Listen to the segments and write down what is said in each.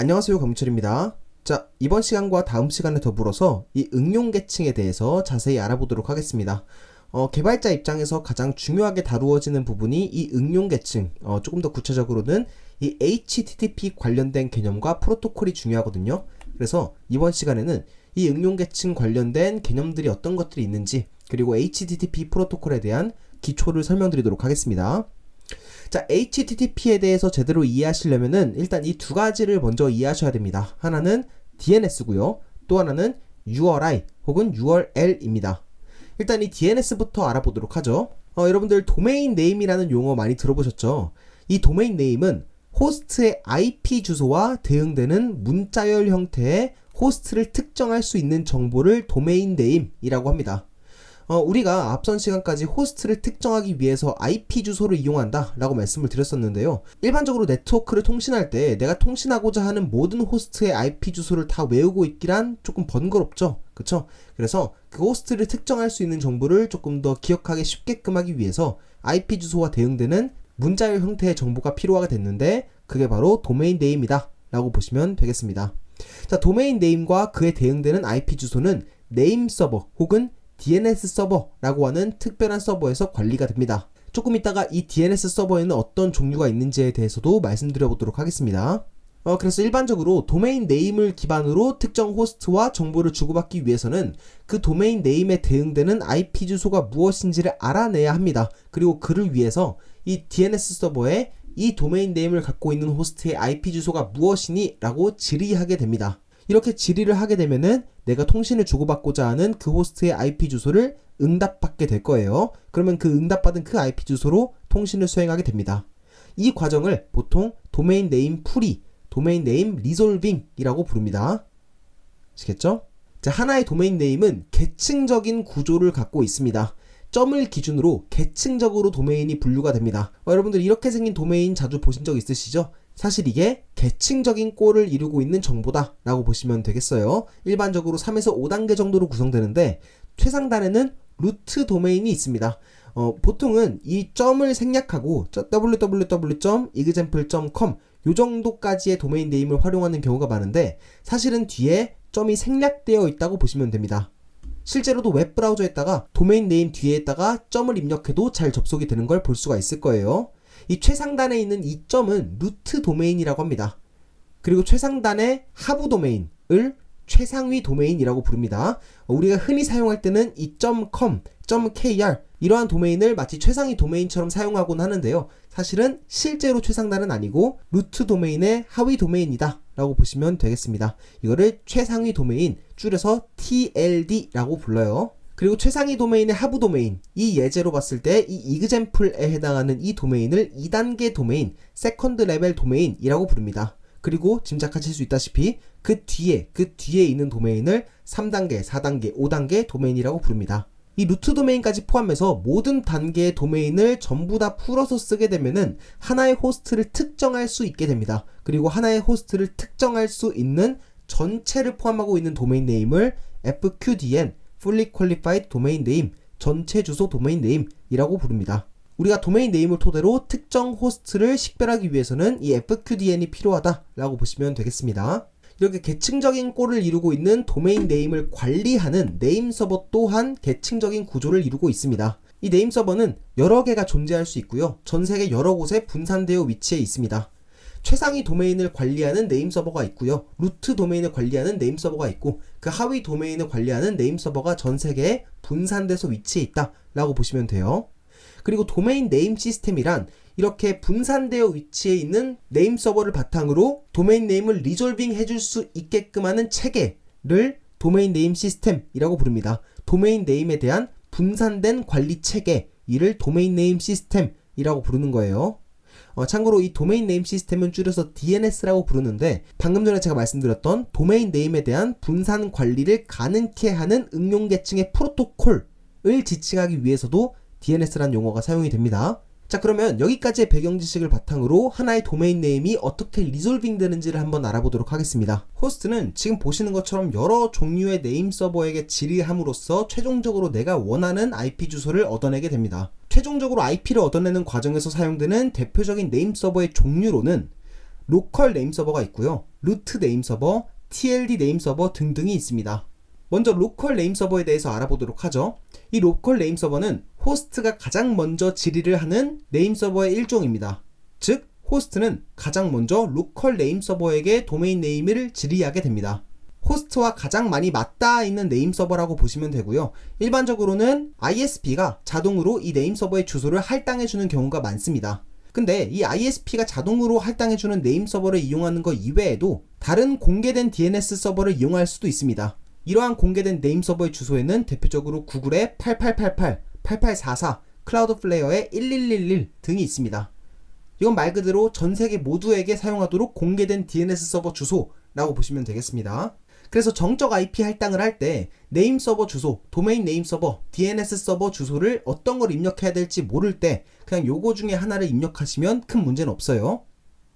안녕하세요, 강민철입니다. 자, 이번 시간과 다음 시간에 더불어서 이 응용 계층에 대해서 자세히 알아보도록 하겠습니다. 개발자 입장에서 가장 중요하게 다루어지는 부분이 이 응용 계층, 조금 더 구체적으로는 이 HTTP 관련된 개념과 프로토콜이 중요하거든요. 그래서 이번 시간에는 이 응용 계층 관련된 개념들이 어떤 것들이 있는지, 그리고 HTTP 프로토콜에 대한 기초를 설명드리도록 하겠습니다. 자, HTTP에 대해서 제대로 이해하시려면은 일단 이 두 가지를 먼저 이해하셔야 됩니다. 하나는 DNS고요. 또 하나는 URI 혹은 URL입니다. 일단 이 DNS부터 알아보도록 하죠. 여러분들 도메인 네임이라는 용어 많이 들어보셨죠? 이 도메인 네임은 호스트의 IP 주소와 대응되는 문자열 형태의 호스트를 특정할 수 있는 정보를 도메인 네임이라고 합니다. 우리가 앞선 시간까지 호스트를 특정하기 위해서 IP 주소를 이용한다 라고 말씀을 드렸었는데요. 일반적으로 네트워크를 통신할 때 내가 통신하고자 하는 모든 호스트의 IP 주소를 다 외우고 있기란 조금 번거롭죠, 그쵸? 그래서 그 호스트를 특정할 수 있는 정보를 조금 더 기억하기 쉽게끔 하기 위해서 IP 주소와 대응되는 문자열 형태의 정보가 필요하게 됐는데, 그게 바로 도메인 네임이다 라고 보시면 되겠습니다. 자, 도메인 네임과 그에 대응되는 IP 주소는 네임 서버 혹은 DNS 서버라고 하는 특별한 서버에서 관리가 됩니다. 조금 이따가 이 DNS 서버에는 어떤 종류가 있는지에 대해서도 말씀드려 보도록 하겠습니다. 그래서 일반적으로 도메인 네임을 기반으로 특정 호스트와 정보를 주고받기 위해서는 그 도메인 네임에 대응되는 IP 주소가 무엇인지를 알아내야 합니다. 그리고 그를 위해서 이 DNS 서버에 이 도메인 네임을 갖고 있는 호스트의 IP 주소가 무엇이니? 라고 질의하게 됩니다. 이렇게 질의를 하게 되면은 내가 통신을 주고받고자 하는 그 호스트의 IP 주소를 응답받게 될 거예요. 그러면 그 응답받은 그 IP 주소로 통신을 수행하게 됩니다. 이 과정을 보통 도메인 네임 풀이, 도메인 네임 리졸빙 이라고 부릅니다. 아시겠죠? 자, 하나의 도메인 네임은 계층적인 구조를 갖고 있습니다. 점을 기준으로 계층적으로 도메인이 분류가 됩니다. 여러분들 이렇게 생긴 도메인 자주 보신 적 있으시죠? 사실 이게 계층적인 꼴을 이루고 있는 정보다 라고 보시면 되겠어요. 일반적으로 3에서 5단계 정도로 구성되는데 최상단에는 루트 도메인이 있습니다. 보통은 이 점을 생략하고 www.example.com 요 정도까지의 도메인 네임을 활용하는 경우가 많은데, 사실은 뒤에 점이 생략되어 있다고 보시면 됩니다. 실제로도 웹브라우저에다가 도메인 네임 뒤에다가 점을 입력해도 잘 접속이 되는 걸 볼 수가 있을 거예요. 이 최상단에 있는 이 점은 루트 도메인이라고 합니다. 그리고 최상단의 하부 도메인을 최상위 도메인이라고 부릅니다. 우리가 흔히 사용할 때는 이 .com, .kr 이러한 도메인을 마치 최상위 도메인처럼 사용하곤 하는데요. 사실은 실제로 최상단은 아니고 루트 도메인의 하위 도메인이다 라고 보시면 되겠습니다. 이거를 최상위 도메인, 줄여서 TLD라고 불러요. 그리고 최상위 도메인의 하부 도메인, 이 예제로 봤을 때 이 example에 해당하는 이 도메인을 2단계 도메인, 세컨드 레벨 도메인이라고 부릅니다. 그리고 짐작하실 수 있다시피 그 뒤에 있는 도메인을 3단계, 4단계, 5단계 도메인이라고 부릅니다. 이 루트 도메인까지 포함해서 모든 단계의 도메인을 전부 다 풀어서 쓰게 되면은 하나의 호스트를 특정할 수 있게 됩니다. 그리고 하나의 호스트를 특정할 수 있는 전체를 포함하고 있는 도메인 네임을 FQDN, Fully Qualified Domain Name, 전체 주소 도메인 네임이라고 부릅니다. 우리가 도메인 네임을 토대로 특정 호스트를 식별하기 위해서는 이 FQDN이 필요하다라고 보시면 되겠습니다. 이렇게 계층적인 꼴을 이루고 있는 도메인 네임을 관리하는 네임 서버 또한 계층적인 구조를 이루고 있습니다. 이 네임 서버는 여러 개가 존재할 수 있고요. 전 세계 여러 곳에 분산되어 위치해 있습니다. 최상위 도메인을 관리하는 네임 서버가 있고요. 루트 도메인을 관리하는 네임 서버가 있고, 그 하위 도메인을 관리하는 네임 서버가 전 세계에 분산돼서 위치해 있다 라고 보시면 돼요. 그리고 도메인 네임 시스템이란 이렇게 분산되어 위치해 있는 네임 서버를 바탕으로 도메인 네임을 리졸빙 해줄 수 있게끔 하는 체계를 도메인 네임 시스템이라고 부릅니다. 도메인 네임에 대한 분산된 관리 체계, 이를 도메인 네임 시스템이라고 부르는 거예요. 참고로 이 도메인 네임 시스템은 줄여서 DNS라고 부르는데, 방금 전에 제가 말씀드렸던 도메인 네임에 대한 분산 관리를 가능케 하는 응용 계층의 프로토콜을 지칭하기 위해서도 DNS라는 용어가 사용이 됩니다. 자, 그러면 여기까지의 배경 지식을 바탕으로 하나의 도메인 네임이 어떻게 리졸빙 되는지를 한번 알아보도록 하겠습니다. 호스트는 지금 보시는 것처럼 여러 종류의 네임 서버에게 질의함으로써 최종적으로 내가 원하는 IP 주소를 얻어내게 됩니다. 최종적으로 IP를 얻어내는 과정에서 사용되는 대표적인 네임 서버의 종류로는 로컬 네임 서버가 있고요. 루트 네임 서버, TLD 네임 서버 등등이 있습니다. 먼저 로컬 네임 서버에 대해서 알아보도록 하죠. 이 로컬 네임 서버는 호스트가 가장 먼저 질의를 하는 네임 서버의 일종입니다. 즉, 호스트는 가장 먼저 로컬 네임 서버에게 도메인 네임을 질의하게 됩니다. 호스트와 가장 많이 맞닿아 있는 네임 서버라고 보시면 되고요. 일반적으로는 ISP가 자동으로 이 네임 서버의 주소를 할당해주는 경우가 많습니다. 근데 이 ISP가 자동으로 할당해주는 네임 서버를 이용하는 것 이외에도 다른 공개된 DNS 서버를 이용할 수도 있습니다. 이러한 공개된 네임 서버의 주소에는 대표적으로 구글의 8888, 8844, 클라우드플레어의 1111 등이 있습니다. 이건 말 그대로 전 세계 모두에게 사용하도록 공개된 DNS 서버 주소라고 보시면 되겠습니다. 그래서 정적 IP 할당을 할 때 네임 서버 주소, 도메인 네임 서버, DNS 서버 주소를 어떤 걸 입력해야 될지 모를 때 그냥 요거 중에 하나를 입력하시면 큰 문제는 없어요.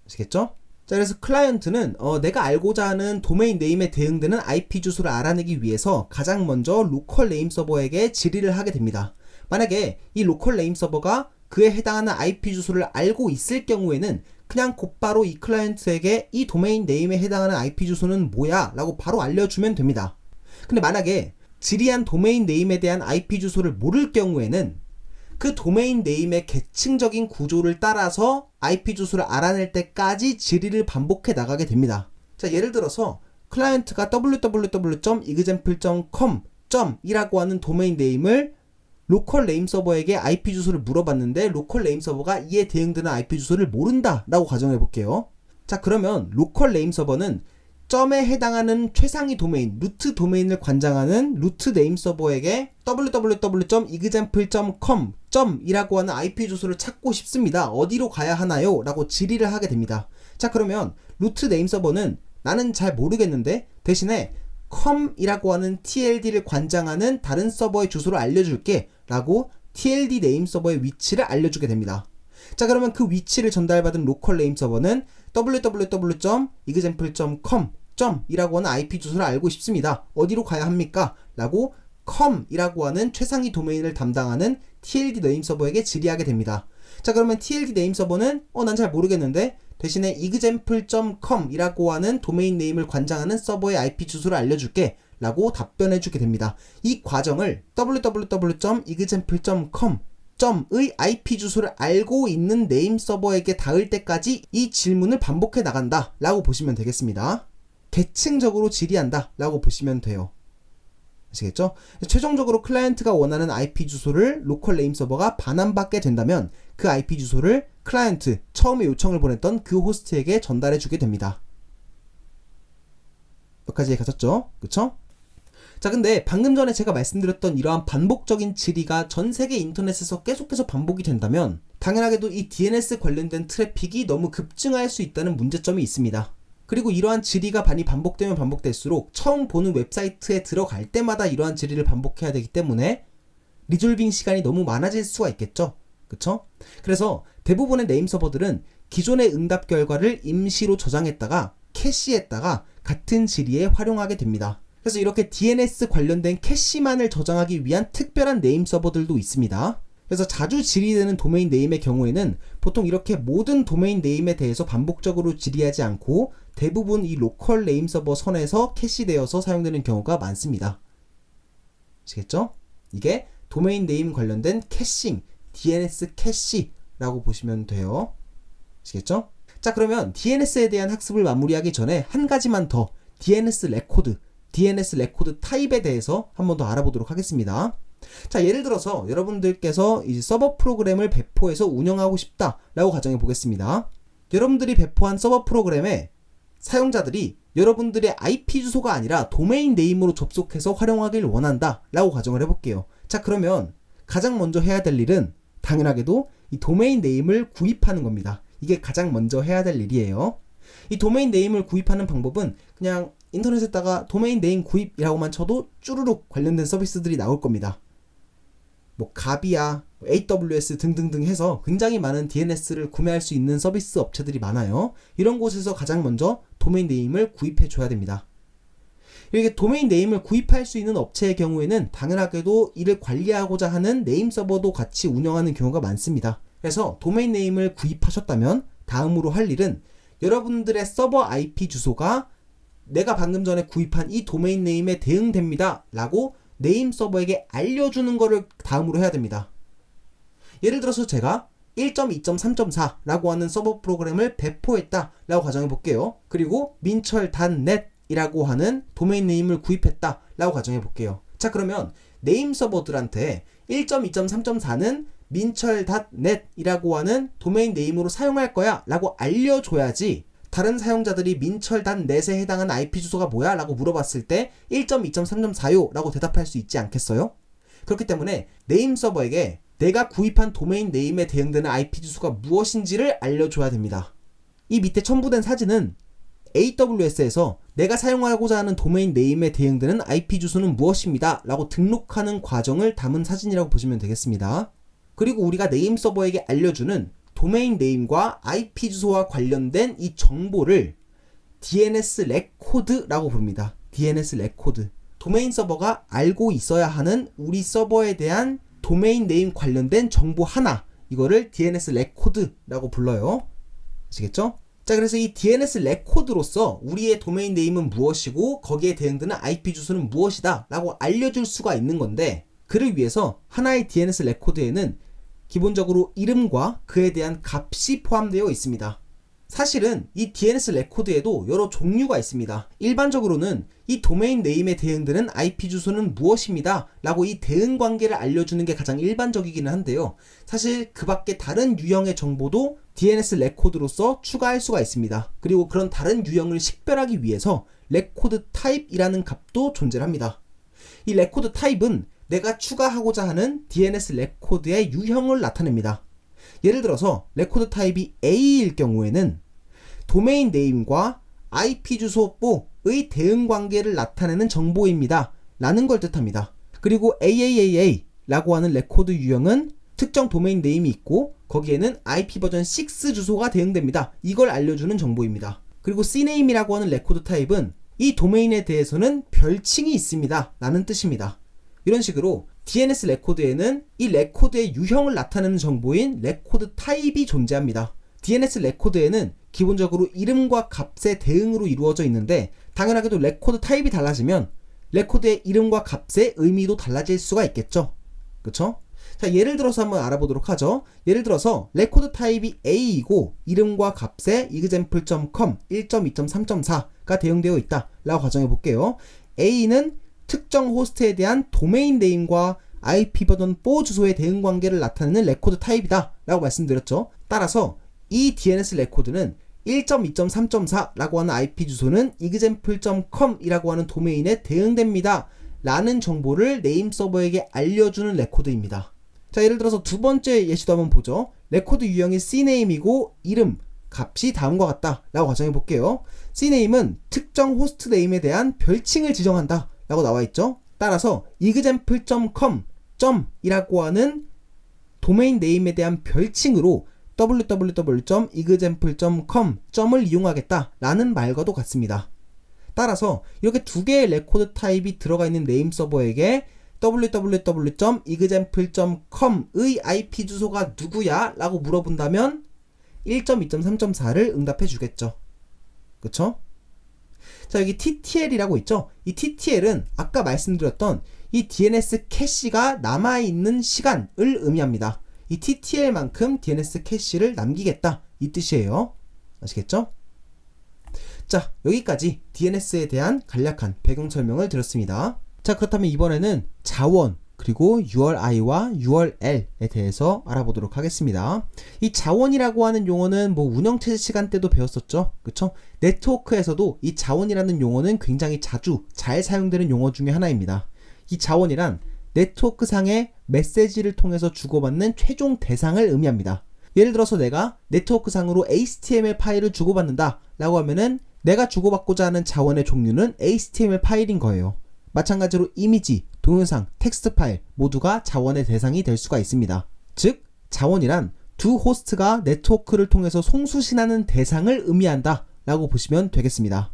아시겠죠? 자, 그래서 클라이언트는 내가 알고자 하는 도메인 네임에 대응되는 IP 주소를 알아내기 위해서 가장 먼저 로컬 네임 서버에게 질의를 하게 됩니다. 만약에 이 로컬 네임 서버가 그에 해당하는 IP 주소를 알고 있을 경우에는 그냥 곧바로 이 클라이언트에게 이 도메인 네임에 해당하는 IP 주소는 뭐야? 라고 바로 알려주면 됩니다. 근데 만약에 질의한 도메인 네임에 대한 IP 주소를 모를 경우에는 그 도메인 네임의 계층적인 구조를 따라서 IP 주소를 알아낼 때까지 질의를 반복해 나가게 됩니다. 자, 예를 들어서 클라이언트가 www.example.com 이라고 하는 도메인 네임을 로컬 네임 서버에게 IP 주소를 물어봤는데 로컬 네임 서버가 이에 대응되는 IP 주소를 모른다 라고 가정해 볼게요. 자, 그러면 로컬 네임 서버는 점에 해당하는 최상위 도메인, 루트 도메인을 관장하는 루트 네임 서버에게 www.example.com 이라고 하는 IP 주소를 찾고 싶습니다. 어디로 가야 하나요? 라고 질의를 하게 됩니다. 자, 그러면 루트 네임 서버는 나는 잘 모르겠는데 대신에 com이라고 하는 TLD를 관장하는 다른 서버의 주소를 알려줄게 라고 TLD 네임 서버의 위치를 알려주게 됩니다. 자, 그러면 그 위치를 전달받은 로컬 네임 서버는 www.example.com 이라고 하는 IP 주소를 알고 싶습니다. 어디로 가야 합니까? 라고 com이라고 하는 최상위 도메인을 담당하는 TLD 네임 서버에게 질의하게 됩니다. 자, 그러면 TLD 네임 서버는 난 잘 모르겠는데 대신에 example.com 이라고 하는 도메인 네임을 관장하는 서버의 IP 주소를 알려줄게 라고 답변해주게 됩니다. 이 과정을 www.example.com 의 IP 주소를 알고 있는 네임 서버에게 닿을 때까지 이 질문을 반복해 나간다 라고 보시면 되겠습니다. 계층적으로 질의한다 라고 보시면 돼요. 아시겠죠? 최종적으로 클라이언트가 원하는 IP 주소를 로컬 네임 서버가 반환받게 된다면 그 IP 주소를 클라이언트, 처음에 요청을 보냈던 그 호스트에게 전달해 주게 됩니다. 여기까지 가셨죠? 그쵸? 자, 근데 방금 전에 제가 말씀드렸던 이러한 반복적인 질의가 전 세계 인터넷에서 계속해서 반복이 된다면 당연하게도 이 DNS 관련된 트래픽이 너무 급증할 수 있다는 문제점이 있습니다. 그리고 이러한 질의가 많이 반복되면 반복될수록 처음 보는 웹사이트에 들어갈 때마다 이러한 질의를 반복해야 되기 때문에 리졸빙 시간이 너무 많아질 수가 있겠죠. 그쵸? 그래서 대부분의 네임 서버들은 기존의 응답 결과를 임시로 저장했다가 캐시했다가 같은 질의에 활용하게 됩니다. 그래서 이렇게 DNS 관련된 캐시만을 저장하기 위한 특별한 네임 서버들도 있습니다. 그래서 자주 질의되는 도메인 네임의 경우에는 보통 이렇게 모든 도메인 네임에 대해서 반복적으로 질의하지 않고 대부분 이 로컬 네임 서버 선에서 캐시되어서 사용되는 경우가 많습니다. 아시겠죠? 이게 도메인 네임 관련된 캐싱, DNS 캐시라고 보시면 돼요. 아시겠죠? 자, 그러면 DNS에 대한 학습을 마무리하기 전에 한 가지만 더 DNS 레코드 타입에 대해서 한 번 더 알아보도록 하겠습니다. 자, 예를 들어서 여러분들께서 이제 서버 프로그램을 배포해서 운영하고 싶다라고 가정해 보겠습니다. 여러분들이 배포한 서버 프로그램에 사용자들이 여러분들의 IP 주소가 아니라 도메인 네임으로 접속해서 활용하길 원한다 라고 가정을 해볼게요. 자, 그러면 가장 먼저 해야 될 일은 당연하게도 이 도메인 네임을 구입하는 겁니다. 이게 가장 먼저 해야 될 일이에요. 이 도메인 네임을 구입하는 방법은 그냥 인터넷에다가 도메인 네임 구입이라고만 쳐도 쭈루룩 관련된 서비스들이 나올 겁니다. 뭐 가비아, AWS 등등등 해서 굉장히 많은 DNS를 구매할 수 있는 서비스 업체들이 많아요. 이런 곳에서 가장 먼저 도메인 네임을 구입해 줘야 됩니다. 이렇게 도메인 네임을 구입할 수 있는 업체의 경우에는 당연하게도 이를 관리하고자 하는 네임 서버도 같이 운영하는 경우가 많습니다. 그래서 도메인 네임을 구입하셨다면 다음으로 할 일은 여러분들의 서버 IP 주소가 내가 방금 전에 구입한 이 도메인 네임에 대응됩니다 라고 네임 서버에게 알려주는 거를 다음으로 해야 됩니다. 예를 들어서 제가 1.2.3.4 라고 하는 서버 프로그램을 배포했다 라고 가정해 볼게요. 그리고 민철.net 이라고 하는 도메인 네임을 구입했다 라고 가정해 볼게요. 자, 그러면 네임 서버들한테 1.2.3.4는 민철.net 이라고 하는 도메인 네임으로 사용할 거야 라고 알려줘야지 다른 사용자들이 민철.net에 해당하는 IP 주소가 뭐야? 라고 물어봤을 때 1.2.3.4요 라고 대답할 수 있지 않겠어요? 그렇기 때문에 네임 서버에게 내가 구입한 도메인 네임에 대응되는 IP 주소가 무엇인지를 알려줘야 됩니다. 이 밑에 첨부된 사진은 AWS에서 내가 사용하고자 하는 도메인 네임에 대응되는 IP 주소는 무엇입니다 라고 등록하는 과정을 담은 사진이라고 보시면 되겠습니다. 그리고 우리가 네임 서버에게 알려주는 도메인 네임과 IP 주소와 관련된 이 정보를 DNS 레코드라고 부릅니다. DNS 레코드. 도메인 서버가 알고 있어야 하는 우리 서버에 대한 도메인 네임 관련된 정보 하나, 이거를 DNS 레코드라고 불러요. 아시겠죠? 자, 그래서 이 DNS 레코드로서 우리의 도메인 네임은 무엇이고 거기에 대응되는 IP 주소는 무엇이다 라고 알려줄 수가 있는 건데, 그를 위해서 하나의 DNS 레코드에는 기본적으로 이름과 그에 대한 값이 포함되어 있습니다. 사실은 이 DNS 레코드에도 여러 종류가 있습니다. 일반적으로는 이 도메인 네임에 대응되는 IP 주소는 무엇입니다 라고 이 대응 관계를 알려주는 게 가장 일반적이기는 한데요. 사실 그 밖에 다른 유형의 정보도 DNS 레코드로서 추가할 수가 있습니다. 그리고 그런 다른 유형을 식별하기 위해서 레코드 타입이라는 값도 존재합니다. 이 레코드 타입은 내가 추가하고자 하는 DNS 레코드의 유형을 나타냅니다. 예를 들어서 레코드 타입이 A일 경우에는 도메인 네임과 IP 주소의 대응 관계를 나타내는 정보입니다 라는 걸 뜻합니다. 그리고 AAAA 라고 하는 레코드 유형은 특정 도메인 네임이 있고 거기에는 IP 버전 6 주소가 대응됩니다. 이걸 알려주는 정보입니다. 그리고 CNAME이라고 하는 레코드 타입은 이 도메인에 대해서는 별칭이 있습니다 라는 뜻입니다. 이런 식으로 DNS 레코드에는 이 레코드의 유형을 나타내는 정보인 레코드 타입이 존재합니다. DNS 레코드에는 기본적으로 이름과 값의 대응으로 이루어져 있는데, 당연하게도 레코드 타입이 달라지면 레코드의 이름과 값의 의미도 달라질 수가 있겠죠. 그쵸? 자, 예를 들어서 한번 알아보도록 하죠. 예를 들어서 레코드 타입이 A이고 이름과 값에 example.com 1.2.3.4가 대응되어 있다 라고 가정해 볼게요. A는 특정 호스트에 대한 도메인 네임과 IP 버전 4 주소의 대응 관계를 나타내는 레코드 타입이다 라고 말씀드렸죠. 따라서 이 DNS 레코드는 1.2.3.4 라고 하는 IP 주소는 example.com 이라고 하는 도메인에 대응됩니다 라는 정보를 네임 서버에게 알려주는 레코드입니다. 자, 예를 들어서 두 번째 예시도 한번 보죠. 레코드 유형이 CNAME이고 이름, 값이 다음과 같다 라고 가정해 볼게요. CNAME은 특정 호스트 네임에 대한 별칭을 지정한다 라고 나와있죠. 따라서 example.com 이라고 하는 도메인 네임에 대한 별칭으로 www.example.com 을 이용하겠다 라는 말과도 같습니다. 따라서 이렇게 두 개의 레코드 타입이 들어가 있는 네임 서버에게 www.example.com의 IP 주소가 누구야? 라고 물어본다면 1.2.3.4를 응답해 주겠죠. 그쵸? 자, 여기 TTL이라고 있죠? 이 TTL은 아까 말씀드렸던 이 DNS 캐시가 남아있는 시간을 의미합니다. 이 TTL만큼 DNS 캐시를 남기겠다 이 뜻이에요. 아시겠죠? 자, 여기까지 DNS에 대한 간략한 배경 설명을 드렸습니다. 자, 그렇다면 이번에는 자원 그리고 URI와 URL에 대해서 알아보도록 하겠습니다. 이 자원이라고 하는 용어는 운영체제 시간 때도 배웠었죠. 그쵸? 네트워크에서도 이 자원이라는 용어는 굉장히 자주 잘 사용되는 용어 중에 하나입니다. 이 자원이란 네트워크상의 메시지를 통해서 주고받는 최종 대상을 의미합니다. 예를 들어서 내가 네트워크상으로 HTML 파일을 주고받는다 라고 하면은 내가 주고받고자 하는 자원의 종류는 HTML 파일인 거예요. 마찬가지로 이미지, 동영상, 텍스트 파일 모두가 자원의 대상이 될 수가 있습니다. 즉, 자원이란 두 호스트가 네트워크를 통해서 송수신하는 대상을 의미한다 라고 보시면 되겠습니다.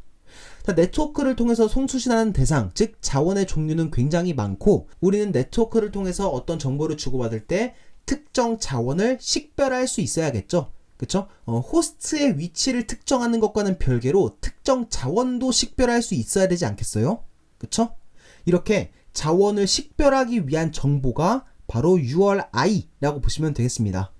자, 네트워크를 통해서 송수신하는 대상, 즉 자원의 종류는 굉장히 많고 우리는 네트워크를 통해서 어떤 정보를 주고받을 때 특정 자원을 식별할 수 있어야겠죠. 그쵸? 호스트의 위치를 특정하는 것과는 별개로 특정 자원도 식별할 수 있어야 되지 않겠어요? 그쵸? 이렇게 자원을 식별하기 위한 정보가 바로 URI라고 보시면 되겠습니다.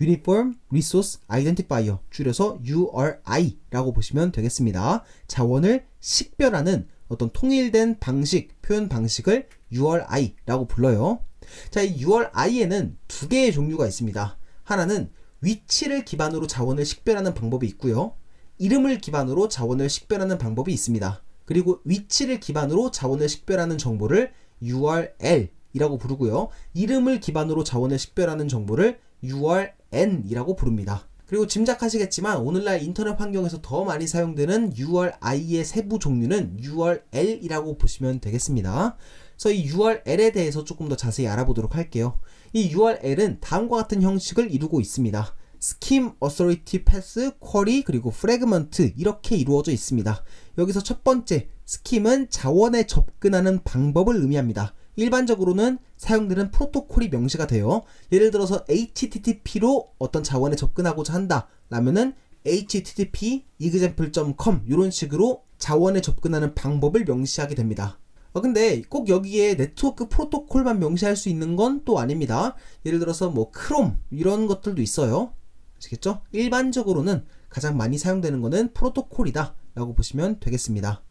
Uniform Resource Identifier, 줄여서 URI라고 보시면 되겠습니다. 자원을 식별하는 어떤 통일된 방식, 표현 방식을 URI라고 불러요. 자, 이 URI에는 두 개의 종류가 있습니다. 하나는 위치를 기반으로 자원을 식별하는 방법이 있고요. 이름을 기반으로 자원을 식별하는 방법이 있습니다. 그리고 위치를 기반으로 자원을 식별하는 정보를 URL이라고 부르고요. 이름을 기반으로 자원을 식별하는 정보를 URN이라고 부릅니다. 그리고 짐작하시겠지만 오늘날 인터넷 환경에서 더 많이 사용되는 URI의 세부 종류는 URL이라고 보시면 되겠습니다. 그래서 이 URL에 대해서 조금 더 자세히 알아보도록 할게요. 이 URL은 다음과 같은 형식을 이루고 있습니다. Scheme, Authority, Path, Query, 그리고 Fragment 이렇게 이루어져 있습니다. 여기서 첫 번째, Scheme은 자원에 접근하는 방법을 의미합니다. 일반적으로는 사용되는 프로토콜이 명시가 돼요. 예를 들어서 HTTP로 어떤 자원에 접근하고자 한다 라면은 http example.com 이런 식으로 자원에 접근하는 방법을 명시하게 됩니다. 근데 꼭 여기에 네트워크 프로토콜만 명시할 수 있는 건 또 아닙니다. 예를 들어서 뭐 크롬 이런 것들도 있어요. 아시겠죠? 일반적으로는 가장 많이 사용되는 거는 프로토콜이다 라고 보시면 되겠습니다.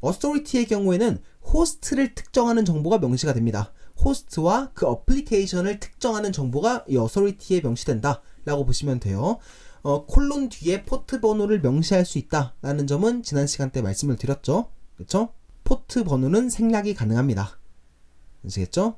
Authority의 경우에는 호스트를 특정하는 정보가 명시가 됩니다. 호스트와 그 어플리케이션을 특정하는 정보가 이 Authority에 명시된다 라고 보시면 돼요. 콜론 뒤에 포트 번호를 명시할 수 있다 라는 점은 지난 시간 때 말씀을 드렸죠. 그쵸? 포트 번호는 생략이 가능합니다. 아시겠죠?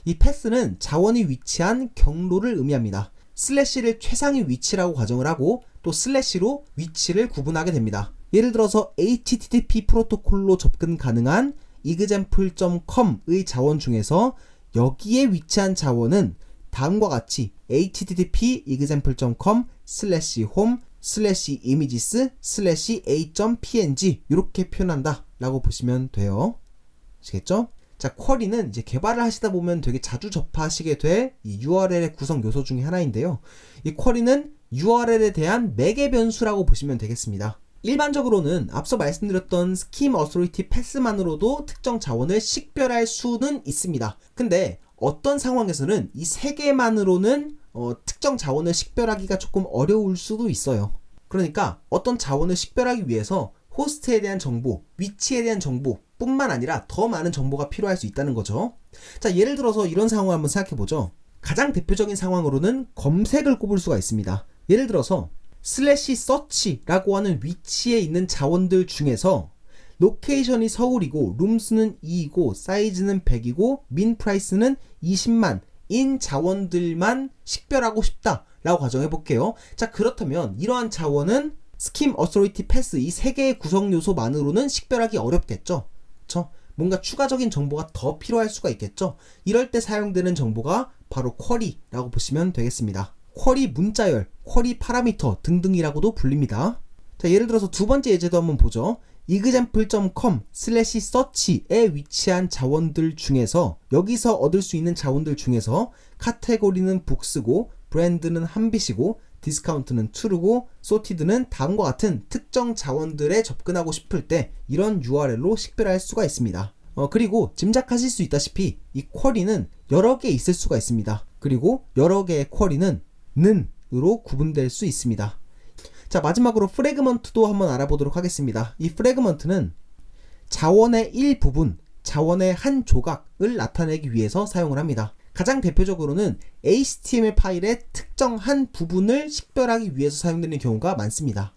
이 패스는 자원이 위치한 경로를 의미합니다. 슬래시를 최상위 위치라고 가정을 하고 또 슬래시로 위치를 구분하게 됩니다. 예를 들어서 HTTP 프로토콜로 접근 가능한 example.com의 자원 중에서 여기에 위치한 자원은 다음과 같이 http example.com/home/images/a.png 이렇게 표현한다 라고 보시면 돼요. 아시겠죠? 자, 쿼리는 이제 개발을 하시다 보면 되게 자주 접하시게 될 이 URL의 구성 요소 중에 하나인데요. 이 쿼리는 URL에 대한 매개 변수라고 보시면 되겠습니다. 일반적으로는 앞서 말씀드렸던 Scheme, Authority, Path만으로도 특정 자원을 식별할 수는 있습니다. 근데 어떤 상황에서는 이 세 개만으로는 특정 자원을 식별하기가 조금 어려울 수도 있어요. 그러니까 어떤 자원을 식별하기 위해서 호스트에 대한 정보, 위치에 대한 정보 뿐만 아니라 더 많은 정보가 필요할 수 있다는 거죠. 자, 예를 들어서 이런 상황을 한번 생각해보죠. 가장 대표적인 상황으로는 검색을 꼽을 수가 있습니다. 예를 들어서 /search라고 하는 위치에 있는 자원들 중에서 로케이션이 서울이고 룸수는 2이고 사이즈는 100이고 민 프라이스는 20만 인 자원들만 식별하고 싶다 라고 가정해 볼게요. 자, 그렇다면 이러한 자원은 Scheme, Authority, Path 이 세 개의 구성 요소만으로는 식별하기 어렵겠죠. 그쵸? 뭔가 추가적인 정보가 더 필요할 수가 있겠죠. 이럴 때 사용되는 정보가 바로 쿼리라고 보시면 되겠습니다. 쿼리 문자열, 쿼리 파라미터 등등이라고도 불립니다. 자, 예를 들어서 두 번째 예제도 한번 보죠. example.com/search에 위치한 자원들 중에서 여기서 얻을 수 있는 자원들 중에서 카테고리는 북스고 브랜드는 한빛이고 디스카운트는 true고 sorted는 다음과 같은 특정 자원들에 접근하고 싶을 때 이런 URL로 식별할 수가 있습니다. 그리고 짐작하실 수 있다시피 이 쿼리는 여러 개 있을 수가 있습니다. 그리고 여러 개의 쿼리는 는으로 구분될 수 있습니다. 자, 마지막으로 프래그먼트도 한번 알아보도록 하겠습니다. 이 프래그먼트는 자원의 일부분, 자원의 한 조각을 나타내기 위해서 사용을 합니다. 가장 대표적으로는 HTML 파일의 특정 한 부분을 식별하기 위해서 사용되는 경우가 많습니다.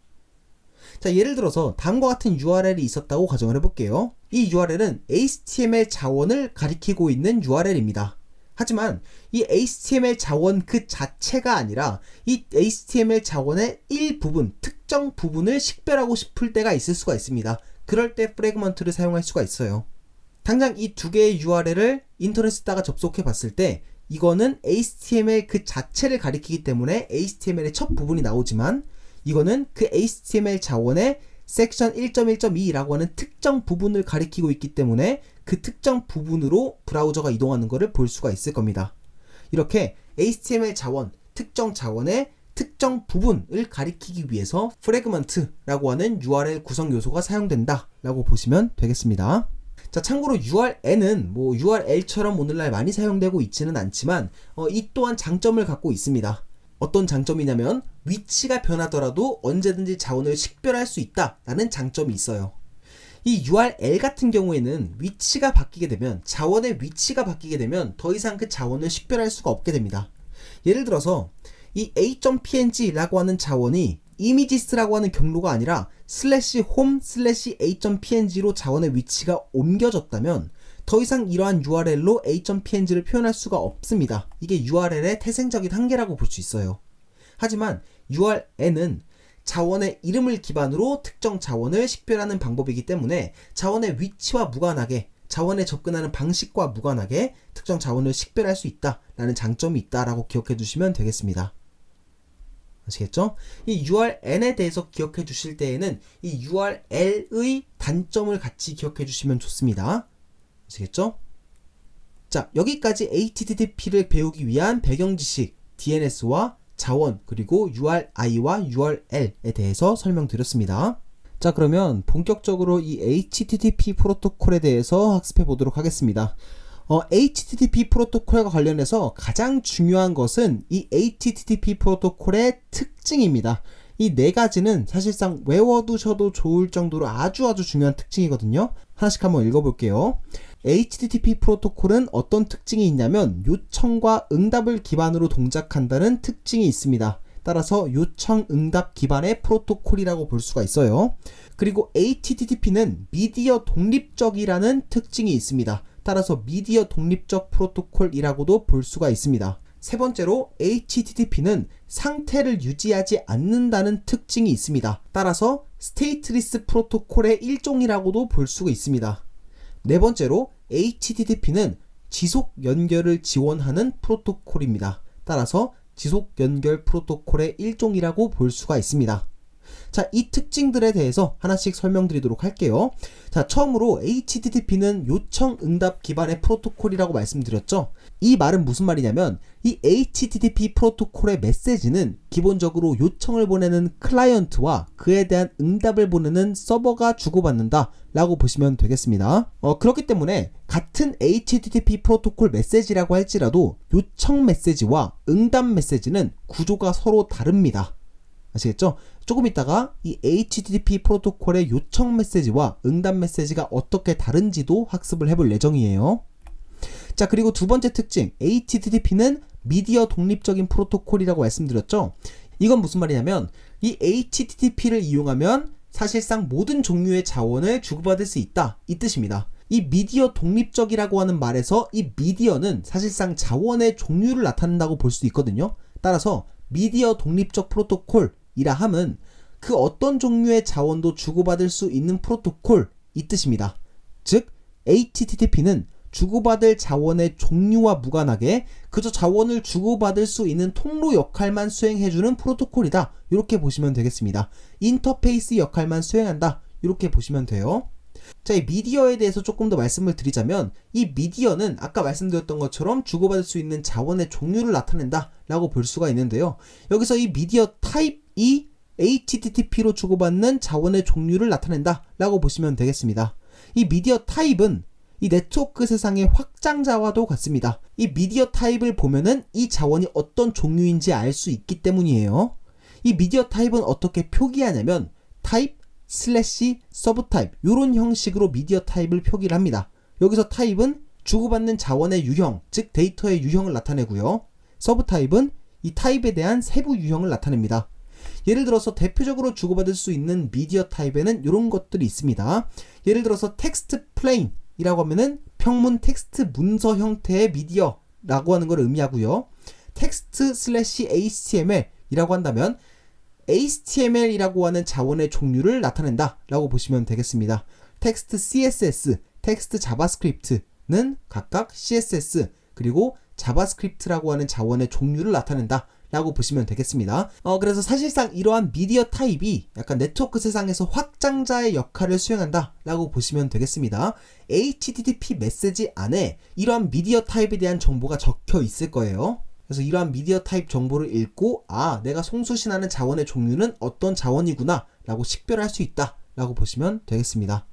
자, 예를 들어서 다음과 같은 URL이 있었다고 가정을 해볼게요. 이 URL은 HTML 자원을 가리키고 있는 URL입니다. 하지만 이 HTML 자원 그 자체가 아니라 이 HTML 자원의 일부분, 특정 부분을 식별하고 싶을 때가 있을 수가 있습니다. 그럴 때 프래그먼트를 사용할 수가 있어요. 당장 이 두 개의 URL을 인터넷에다가 접속해 봤을 때 이거는 HTML 그 자체를 가리키기 때문에 HTML의 첫 부분이 나오지만 이거는 그 HTML 자원의 섹션 1.1.2라고 하는 특정 부분을 가리키고 있기 때문에 그 특정 부분으로 브라우저가 이동하는 것을 볼 수가 있을 겁니다. 이렇게 HTML 자원, 특정 자원의 특정 부분을 가리키기 위해서 프래그먼트라고 하는 URL 구성 요소가 사용된다 라고 보시면 되겠습니다. 자, 참고로 URL은 URL처럼 오늘날 많이 사용되고 있지는 않지만 이 또한 장점을 갖고 있습니다. 어떤 장점이냐면 위치가 변하더라도 언제든지 자원을 식별할 수 있다라는 장점이 있어요. 이 URL 같은 경우에는 위치가 바뀌게 되면, 자원의 위치가 바뀌게 되면 더 이상 그 자원을 식별할 수가 없게 됩니다. 예를 들어서 이 a.png라고 하는 자원이 images라고 하는 경로가 아니라 /home/a.png로 자원의 위치가 옮겨졌다면 더 이상 이러한 URL로 a.png를 표현할 수가 없습니다. 이게 URL의 태생적인 한계라고 볼 수 있어요. 하지만 URL은 자원의 이름을 기반으로 특정 자원을 식별하는 방법이기 때문에 자원의 위치와 무관하게, 자원에 접근하는 방식과 무관하게 특정 자원을 식별할 수 있다라는 장점이 있다라고 기억해 두시면 되겠습니다. 아시겠죠? 이 URL에 대해서 기억해 주실 때에는 이 URL의 단점을 같이 기억해 주시면 좋습니다. 아시겠죠? 자, 여기까지 HTTP를 배우기 위한 배경 지식, DNS와 자원, 그리고 URI와 URL에 대해서 설명드렸습니다. 자, 그러면 본격적으로 이 HTTP 프로토콜에 대해서 학습해 보도록 하겠습니다. HTTP 프로토콜과 관련해서 가장 중요한 것은 이 HTTP 프로토콜의 특징입니다. 이 네 가지는 사실상 외워두셔도 좋을 정도로 아주 중요한 특징이거든요. 하나씩 한번 읽어볼게요. HTTP 프로토콜은 어떤 특징이 있냐면 요청과 응답을 기반으로 동작한다는 특징이 있습니다. 따라서 요청 응답 기반의 프로토콜이라고 볼 수가 있어요. 그리고 HTTP는 미디어 독립적이라는 특징이 있습니다. 따라서 미디어 독립적 프로토콜이라고도 볼 수가 있습니다. 세 번째로 HTTP는 상태를 유지하지 않는다는 특징이 있습니다. 따라서 스테이트리스 프로토콜의 일종이라고도 볼 수가 있습니다. 네 번째로 HTTP는 지속 연결을 지원하는 프로토콜입니다. 따라서 지속 연결 프로토콜의 일종이라고 볼 수가 있습니다. 자, 이 특징들에 대해서 하나씩 설명드리도록 할게요. 자, 처음으로 HTTP는 요청 응답 기반의 프로토콜이라고 말씀드렸죠. 이 말은 무슨 말이냐면 이 HTTP 프로토콜의 메시지는 기본적으로 요청을 보내는 클라이언트와 그에 대한 응답을 보내는 서버가 주고받는다 라고 보시면 되겠습니다. 그렇기 때문에 같은 HTTP 프로토콜 메시지라고 할지라도 요청 메시지와 응답 메시지는 구조가 서로 다릅니다. 아시겠죠? 조금 있다가 이 HTTP 프로토콜의 요청 메시지와 응답 메시지가 어떻게 다른지도 학습을 해볼 예정이에요. 자, 그리고 두 번째 특징, HTTP는 미디어 독립적인 프로토콜이라고 말씀드렸죠. 이건 무슨 말이냐면 이 HTTP를 이용하면 사실상 모든 종류의 자원을 주고받을 수 있다, 이 뜻입니다. 이 미디어 독립적이라고 하는 말에서 이 미디어는 사실상 자원의 종류를 나타낸다고 볼 수 있거든요. 따라서 미디어 독립적 프로토콜이라 함은 그 어떤 종류의 자원도 주고받을 수 있는 프로토콜, 이 뜻입니다. 즉 HTTP는 주고받을 자원의 종류와 무관하게 그저 자원을 주고받을 수 있는 통로 역할만 수행해주는 프로토콜이다, 이렇게 보시면 되겠습니다. 인터페이스 역할만 수행한다, 이렇게 보시면 돼요. 자, 이 미디어에 대해서 조금 더 말씀을 드리자면 이 미디어는 아까 말씀드렸던 것처럼 주고받을 수 있는 자원의 종류를 나타낸다 라고 볼 수가 있는데요. 여기서 이 미디어 타입이 HTTP로 주고받는 자원의 종류를 나타낸다 라고 보시면 되겠습니다. 이 미디어 타입은 이 네트워크 세상의 확장자와도 같습니다. 이 미디어 타입을 보면은 이 자원이 어떤 종류인지 알 수 있기 때문이에요. 이 미디어 타입은 어떻게 표기하냐면 타입 슬래시 서브 타입, 이런 형식으로 미디어 타입을 표기를 합니다. 여기서 타입은 주고받는 자원의 유형, 즉 데이터의 유형을 나타내고요. 서브 타입은 이 타입에 대한 세부 유형을 나타냅니다. 예를 들어서 대표적으로 주고받을 수 있는 미디어 타입에는 이런 것들이 있습니다. 예를 들어서 텍스트 플레인 이라고 하면은 평문 텍스트 문서 형태의 미디어라고 하는 걸 의미하고요. 텍스트 슬래시 HTML 이라고 한다면 HTML이라고 하는 자원의 종류를 나타낸다 라고 보시면 되겠습니다. 텍스트 CSS, 텍스트 자바스크립트는 각각 CSS 그리고 자바스크립트라고 하는 자원의 종류를 나타낸다 라고 보시면 되겠습니다. 그래서 사실상 이러한 미디어 타입이 약간 네트워크 세상에서 확장자의 역할을 수행한다 라고 보시면 되겠습니다. HTTP 메시지 안에 이러한 미디어 타입에 대한 정보가 적혀 있을 거예요. 그래서 이러한 미디어 타입 정보를 읽고 내가 송수신하는 자원의 종류는 어떤 자원이구나 라고 식별할 수 있다 라고 보시면 되겠습니다.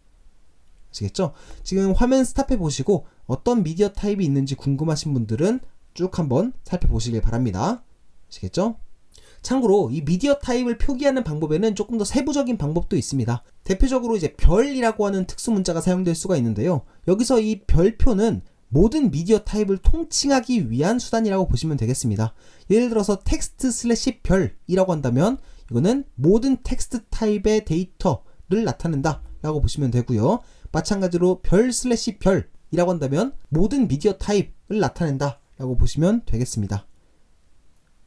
아시겠죠? 지금 화면 스탑해 보시고 어떤 미디어 타입이 있는지 궁금하신 분들은 쭉 한번 살펴보시길 바랍니다. 아시겠죠? 참고로 이 미디어 타입을 표기하는 방법에는 조금 더 세부적인 방법도 있습니다. 대표적으로 이제 별이라고 하는 특수 문자가 사용될 수가 있는데요. 여기서 이 별표는 모든 미디어 타입을 통칭하기 위한 수단이라고 보시면 되겠습니다. 예를 들어서 텍스트 슬래시 별이라고 한다면 이거는 모든 텍스트 타입의 데이터를 나타낸다 라고 보시면 되고요. 마찬가지로 별 슬래시 별이라고 한다면 모든 미디어 타입을 나타낸다 라고 보시면 되겠습니다.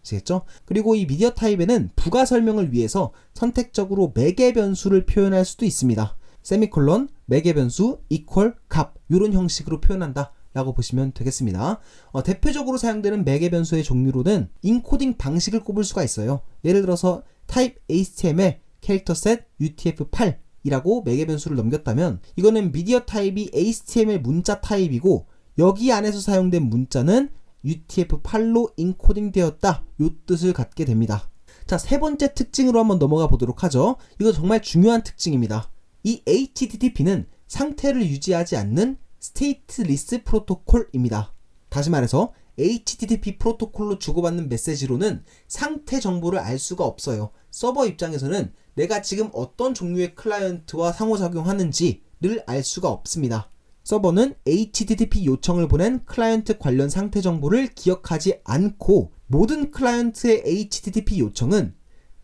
아시겠죠? 그리고 이 미디어 타입에는 부가 설명을 위해서 선택적으로 매개 변수를 표현할 수도 있습니다. 세미콜론, 매개 변수, 이퀄, 값 이런 형식으로 표현한다 라고 보시면 되겠습니다. 대표적으로 사용되는 매개 변수의 종류로는 인코딩 방식을 꼽을 수가 있어요. 예를 들어서 type HTML, 캐릭터셋, UTF-8 이라고 매개 변수를 넘겼다면 이거는 미디어 타입이 HTML 문자 타입이고 여기 안에서 사용된 문자는 UTF-8로 인코딩 되었다 요 뜻을 갖게 됩니다. 자, 세 번째 특징으로 한번 넘어가 보도록 하죠. 이거 정말 중요한 특징입니다. 이 HTTP는 상태를 유지하지 않는 스테이트리스 프로토콜입니다. 다시 말해서 HTTP 프로토콜로 주고받는 메시지로는 상태 정보를 알 수가 없어요. 서버 입장에서는 내가 지금 어떤 종류의 클라이언트와 상호작용하는지를 알 수가 없습니다. 서버는 HTTP 요청을 보낸 클라이언트 관련 상태 정보를 기억하지 않고 모든 클라이언트의 HTTP 요청은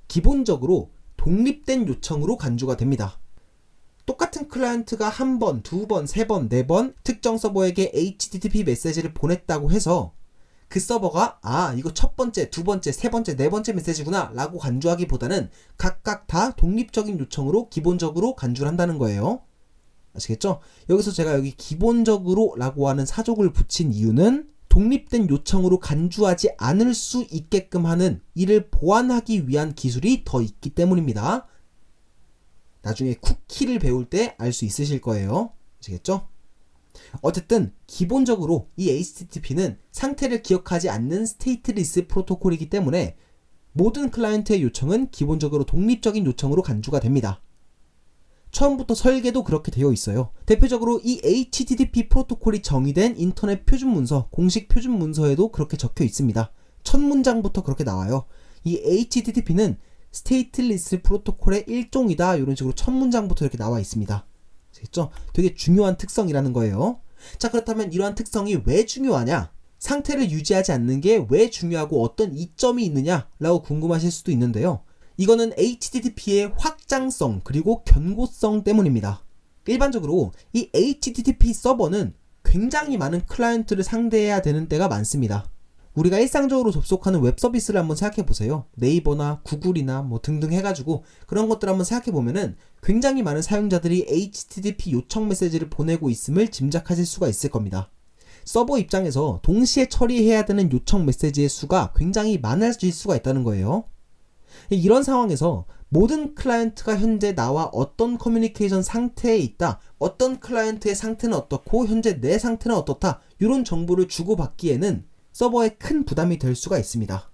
기본적으로 독립된 요청으로 간주가 됩니다. 똑같은 클라이언트가 한 번, 두 번, 세 번, 네 번 특정 서버에게 HTTP 메시지를 보냈다고 해서 그 서버가 이거 첫 번째, 두 번째, 세 번째, 네 번째 메시지구나 라고 간주하기보다는 각각 다 독립적인 요청으로 기본적으로 간주를 한다는 거예요. 아시겠죠? 여기서 제가 여기 기본적으로 라고 하는 사족을 붙인 이유는 독립된 요청으로 간주하지 않을 수 있게끔 하는 이를 보완하기 위한 기술이 더 있기 때문입니다. 나중에 쿠키를 배울 때 알 수 있으실 거예요. 아시겠죠? 어쨌든 기본적으로 이 HTTP는 상태를 기억하지 않는 스테이트리스 프로토콜이기 때문에 모든 클라이언트의 요청은 기본적으로 독립적인 요청으로 간주가 됩니다. 처음부터 설계도 그렇게 되어 있어요. 대표적으로 이 HTTP 프로토콜이 정의된 인터넷 표준 문서, 공식 표준 문서에도 그렇게 적혀 있습니다. 첫 문장부터 그렇게 나와요. 이 HTTP는 스테이트리스 프로토콜의 일종이다. 이런 식으로 첫 문장부터 이렇게 나와 있습니다. 아시겠죠? 되게 중요한 특성이라는 거예요. 자, 그렇다면 이러한 특성이 왜 중요하냐? 상태를 유지하지 않는 게 왜 중요하고 어떤 이점이 있느냐? 라고 궁금하실 수도 있는데요. 이거는 HTTP의 확장성 그리고 견고성 때문입니다. 일반적으로 이 HTTP 서버는 굉장히 많은 클라이언트를 상대해야 되는 때가 많습니다. 우리가 일상적으로 접속하는 웹 서비스를 한번 생각해 보세요. 네이버나 구글이나 뭐 등등 해가지고 그런 것들 한번 생각해 보면은 굉장히 많은 사용자들이 HTTP 요청 메시지를 보내고 있음을 짐작하실 수가 있을 겁니다. 서버 입장에서 동시에 처리해야 되는 요청 메시지의 수가 굉장히 많아질 수가 있다는 거예요. 이런 상황에서 모든 클라이언트가 현재 나와 어떤 커뮤니케이션 상태에 있다, 어떤 클라이언트의 상태는 어떻고 현재 내 상태는 어떻다, 이런 정보를 주고받기에는 서버에 큰 부담이 될 수가 있습니다.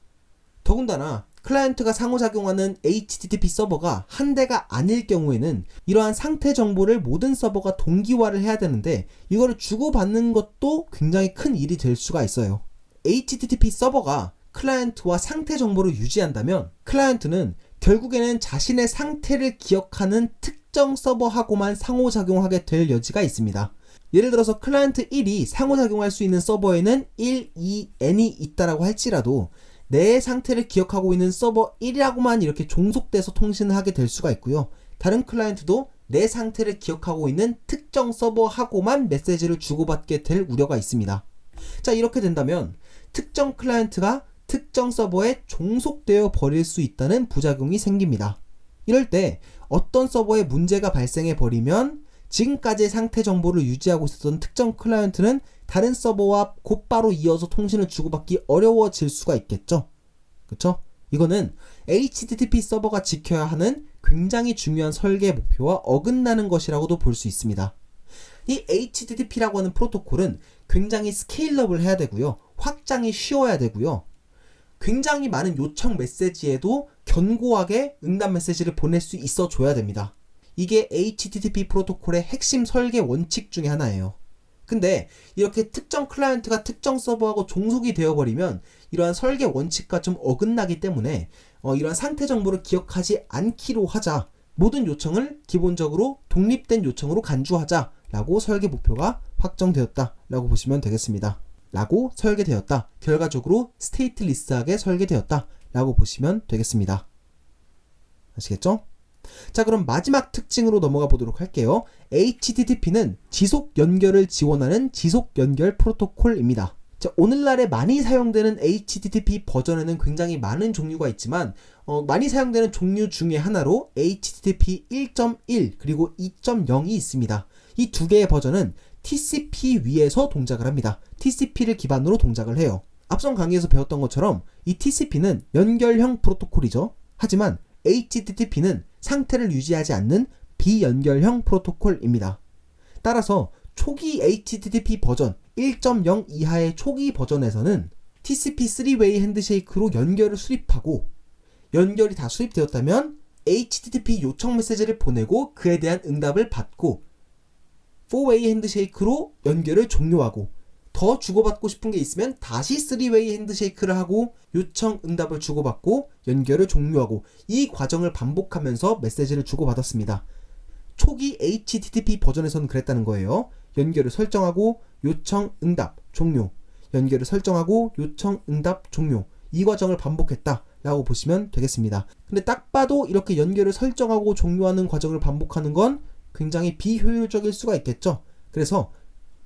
더군다나 클라이언트가 상호작용하는 HTTP 서버가 한 대가 아닐 경우에는 이러한 상태 정보를 모든 서버가 동기화를 해야 되는데 이거를 주고받는 것도 굉장히 큰 일이 될 수가 있어요. HTTP 서버가 클라이언트와 상태 정보를 유지한다면 클라이언트는 결국에는 자신의 상태를 기억하는 특정 서버하고만 상호작용하게 될 여지가 있습니다. 예를 들어서 클라이언트 1이 상호작용할 수 있는 서버에는 1, 2, n이 있다라고 할지라도 내 상태를 기억하고 있는 서버 1이라고만 이렇게 종속돼서 통신을 하게 될 수가 있고요. 다른 클라이언트도 내 상태를 기억하고 있는 특정 서버하고만 메시지를 주고받게 될 우려가 있습니다. 자, 이렇게 된다면 특정 클라이언트가 특정 서버에 종속되어 버릴 수 있다는 부작용이 생깁니다. 이럴 때 어떤 서버에 문제가 발생해 버리면 지금까지의 상태 정보를 유지하고 있었던 특정 클라이언트는 다른 서버와 곧바로 이어서 통신을 주고받기 어려워질 수가 있겠죠. 그쵸? 이거는 HTTP 서버가 지켜야 하는 굉장히 중요한 설계 목표와 어긋나는 것이라고도 볼 수 있습니다. 이 HTTP라고 하는 프로토콜은 굉장히 스케일러블 해야 되고요. 확장이 쉬워야 되고요. 굉장히 많은 요청 메시지에도 견고하게 응답 메시지를 보낼 수 있어 줘야 됩니다. 이게 HTTP 프로토콜의 핵심 설계 원칙 중에 하나예요. 근데 이렇게 특정 클라이언트가 특정 서버하고 종속이 되어버리면 이러한 설계 원칙과 좀 어긋나기 때문에 이러한 상태 정보를 기억하지 않기로 하자. 모든 요청을 기본적으로 독립된 요청으로 간주하자 라고 설계 목표가 확정되었다 라고 보시면 되겠습니다. 라고 설계되었다. 결과적으로 스테이트리스하게 설계되었다 라고 보시면 되겠습니다. 아시겠죠? 자, 그럼 마지막 특징으로 넘어가 보도록 할게요. HTTP는 지속 연결을 지원하는 지속 연결 프로토콜입니다. 자, 오늘날에 많이 사용되는 HTTP 버전에는 굉장히 많은 종류가 있지만 많이 사용되는 종류 중에 하나로 HTTP 1.1 그리고 2.0이 있습니다. 이 두 개의 버전은 TCP 위에서 동작을 합니다. TCP를 기반으로 동작을 해요. 앞선 강의에서 배웠던 것처럼 이 TCP는 연결형 프로토콜이죠. 하지만 HTTP는 상태를 유지하지 않는 비연결형 프로토콜입니다. 따라서 초기 HTTP 버전 1.0 이하의 초기 버전에서는 TCP 3웨이 핸드쉐이크로 연결을 수립하고 연결이 다 수립되었다면 HTTP 요청 메시지를 보내고 그에 대한 응답을 받고 4웨이 핸드쉐이크로 연결을 종료하고 더 주고받고 싶은 게 있으면 다시 3웨이 핸드쉐이크를 하고 요청 응답을 주고받고 연결을 종료하고 이 과정을 반복하면서 메시지를 주고받았습니다. 초기 HTTP 버전에서는 그랬다는 거예요. 연결을 설정하고 요청 응답 종료, 연결을 설정하고 요청 응답 종료, 이 과정을 반복했다 라고 보시면 되겠습니다. 근데 딱 봐도 이렇게 연결을 설정하고 종료하는 과정을 반복하는 건 굉장히 비효율적일 수가 있겠죠. 그래서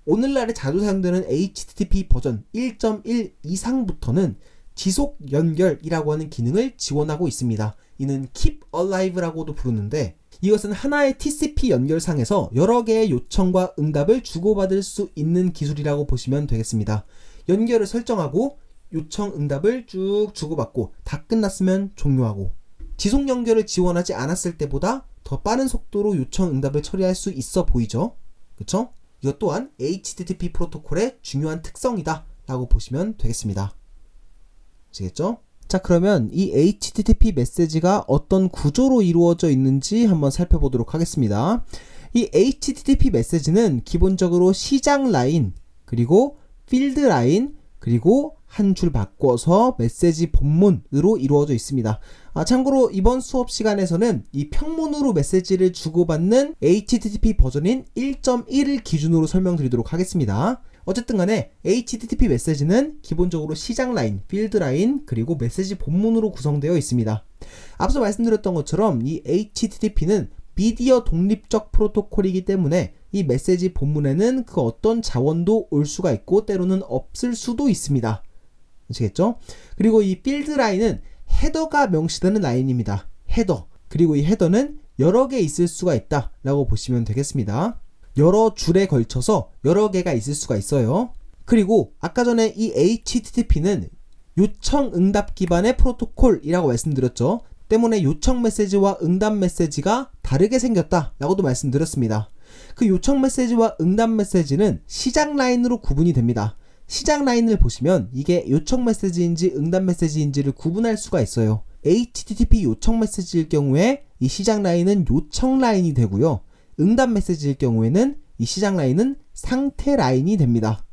오늘날에 자주 사용되는 HTTP 버전 1.1 이상부터는 지속 연결이라고 하는 기능을 지원하고 있습니다. 이는 Keep Alive라고도 부르는데 이것은 하나의 TCP 연결상에서 여러 개의 요청과 응답을 주고받을 수 있는 기술이라고 보시면 되겠습니다. 연결을 설정하고 요청 응답을 쭉 주고받고 다 끝났으면 종료하고 지속 연결을 지원하지 않았을 때보다 더 빠른 속도로 요청 응답을 처리할 수 있어 보이죠? 그쵸? 이것 또한 HTTP 프로토콜의 중요한 특성이다 라고 보시면 되겠습니다. 아시겠죠? 자, 그러면 이 HTTP 메시지가 어떤 구조로 이루어져 있는지 한번 살펴보도록 하겠습니다. 이 HTTP 메시지는 기본적으로 시작 라인, 그리고 필드 라인, 그리고 한 줄 바꿔서 메시지 본문으로 이루어져 있습니다. 참고로 이번 수업 시간에서는 이 평문으로 메시지를 주고받는 HTTP 버전인 1.1을 기준으로 설명드리도록 하겠습니다. 어쨌든 간에 HTTP 메시지는 기본적으로 시작 라인, 필드 라인, 그리고 메시지 본문으로 구성되어 있습니다. 앞서 말씀드렸던 것처럼 이 HTTP는 미디어 독립적 프로토콜이기 때문에 이 메시지 본문에는 그 어떤 자원도 올 수가 있고 때로는 없을 수도 있습니다. 아시겠죠? 그리고 이 필드 라인은 헤더가 명시되는 라인입니다. 헤더. 그리고 이 헤더는 여러 개 있을 수가 있다 라고 보시면 되겠습니다. 여러 줄에 걸쳐서 여러 개가 있을 수가 있어요. 그리고 아까 전에 이 HTTP는 요청 응답 기반의 프로토콜이라고 말씀드렸죠. 때문에 요청 메시지와 응답 메시지가 다르게 생겼다 라고도 말씀드렸습니다. 그 요청 메시지와 응답 메시지는 시작 라인으로 구분이 됩니다. 시작 라인을 보시면 이게 요청 메시지인지 응답 메시지인지를 구분할 수가 있어요. HTTP 요청 메시지일 경우에 이 시작 라인은 요청 라인이 되고요. 응답 메시지일 경우에는 이 시작 라인은 상태 라인이 됩니다.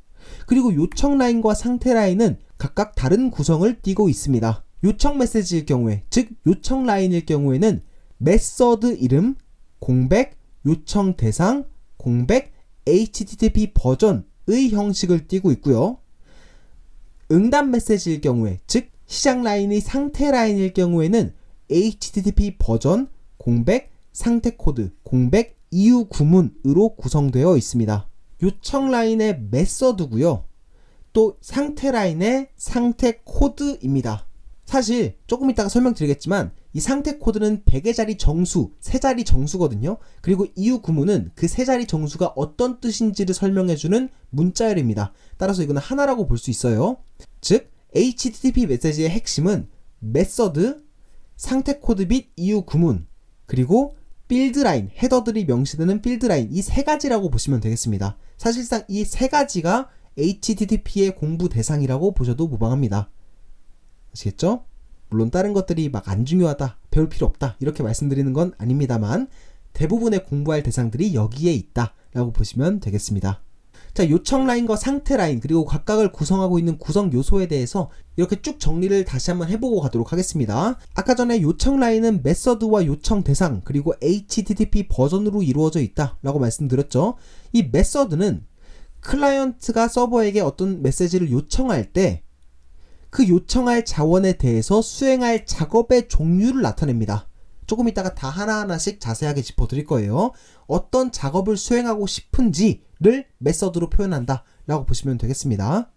그리고 요청 라인과 상태 라인은 각각 다른 구성을 띠고 있습니다. 요청 메시지일 경우에, 즉 요청 라인일 경우에는 메서드 이름, 공백, 요청 대상, 공백, HTTP 버전의 형식을 띠고 있고요. 응답 메시지일 경우에, 즉 시작 라인이 상태 라인일 경우에는 HTTP 버전, 공백, 상태 코드, 공백, 이유 구문으로 구성되어 있습니다. 요청 라인의 메서드고요. 또 상태 라인의 상태 코드입니다. 사실 조금 이따가 설명드리겠지만 이 상태 코드는 100개짜리 정수, 3자리 정수거든요. 그리고 이유 구문은 그 3자리 정수가 어떤 뜻인지를 설명해주는 문자열입니다. 따라서 이거는 하나라고 볼 수 있어요. 즉 HTTP 메시지의 핵심은 메서드, 상태 코드 및 이유 구문, 그리고 필드라인, 헤더들이 명시되는 필드라인, 이 3가지라고 보시면 되겠습니다. 사실상 이 3가지가 HTTP의 공부 대상이라고 보셔도 무방합니다. 아시겠죠? 물론 다른 것들이 막 안 중요하다, 배울 필요 없다 이렇게 말씀드리는 건 아닙니다만 대부분의 공부할 대상들이 여기에 있다 라고 보시면 되겠습니다. 자, 요청 라인과 상태 라인 그리고 각각을 구성하고 있는 구성 요소에 대해서 이렇게 쭉 정리를 다시 한번 해보고 가도록 하겠습니다. 아까 전에 요청 라인은 메서드와 요청 대상 그리고 HTTP 버전으로 이루어져 있다 라고 말씀드렸죠. 이 메서드는 클라이언트가 서버에게 어떤 메시지를 요청할 때 그 요청할 자원에 대해서 수행할 작업의 종류를 나타냅니다. 조금 이따가 다 하나하나씩 자세하게 짚어드릴 거예요. 어떤 작업을 수행하고 싶은지를 메서드로 표현한다 라고 보시면 되겠습니다.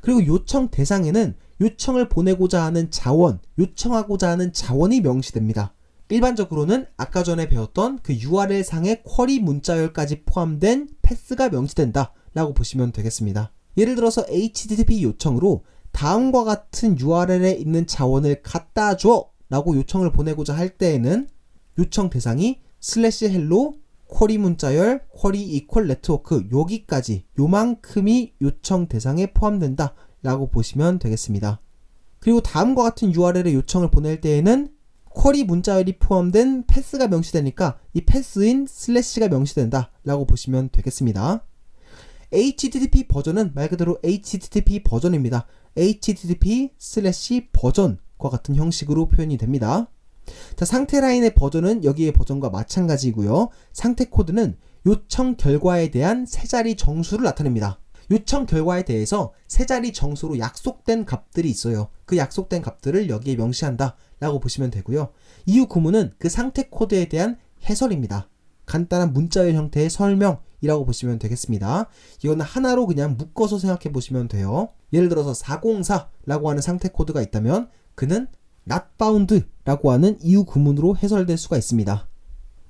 그리고 요청 대상에는 요청을 보내고자 하는 자원, 요청하고자 하는 자원이 명시됩니다. 일반적으로는 아까 전에 배웠던 그 URL 상의 쿼리 문자열까지 포함된 패스가 명시된다 라고 보시면 되겠습니다. 예를 들어서 HTTP 요청으로 다음과 같은 URL에 있는 자원을 갖다 줘 라고 요청을 보내고자 할 때에는 요청 대상이 /hello 쿼리 문자열 쿼리 이퀄 네트워크 여기까지 요만큼이 요청 대상에 포함된다 라고 보시면 되겠습니다. 그리고 다음과 같은 URL에 요청을 보낼 때에는 쿼리 문자열이 포함된 패스가 명시되니까 이 패스인 /가 명시된다 라고 보시면 되겠습니다. HTTP 버전은 말 그대로 HTTP 버전입니다. HTTP/버전과 같은 형식으로 표현이 됩니다. 자, 상태 라인의 버전은 여기의 버전과 마찬가지고요. 상태 코드는 요청 결과에 대한 세 자리 정수를 나타냅니다. 요청 결과에 대해서 세 자리 정수로 약속된 값들이 있어요. 그 약속된 값들을 여기에 명시한다 라고 보시면 되고요. 이후 구문은 그 상태 코드에 대한 해설입니다. 간단한 문자열 형태의 설명이라고 보시면 되겠습니다. 이거는 하나로 그냥 묶어서 생각해 보시면 돼요. 예를 들어서 404라고 하는 상태 코드가 있다면 그는 not found라고 하는 이후 구문으로 해설될 수가 있습니다.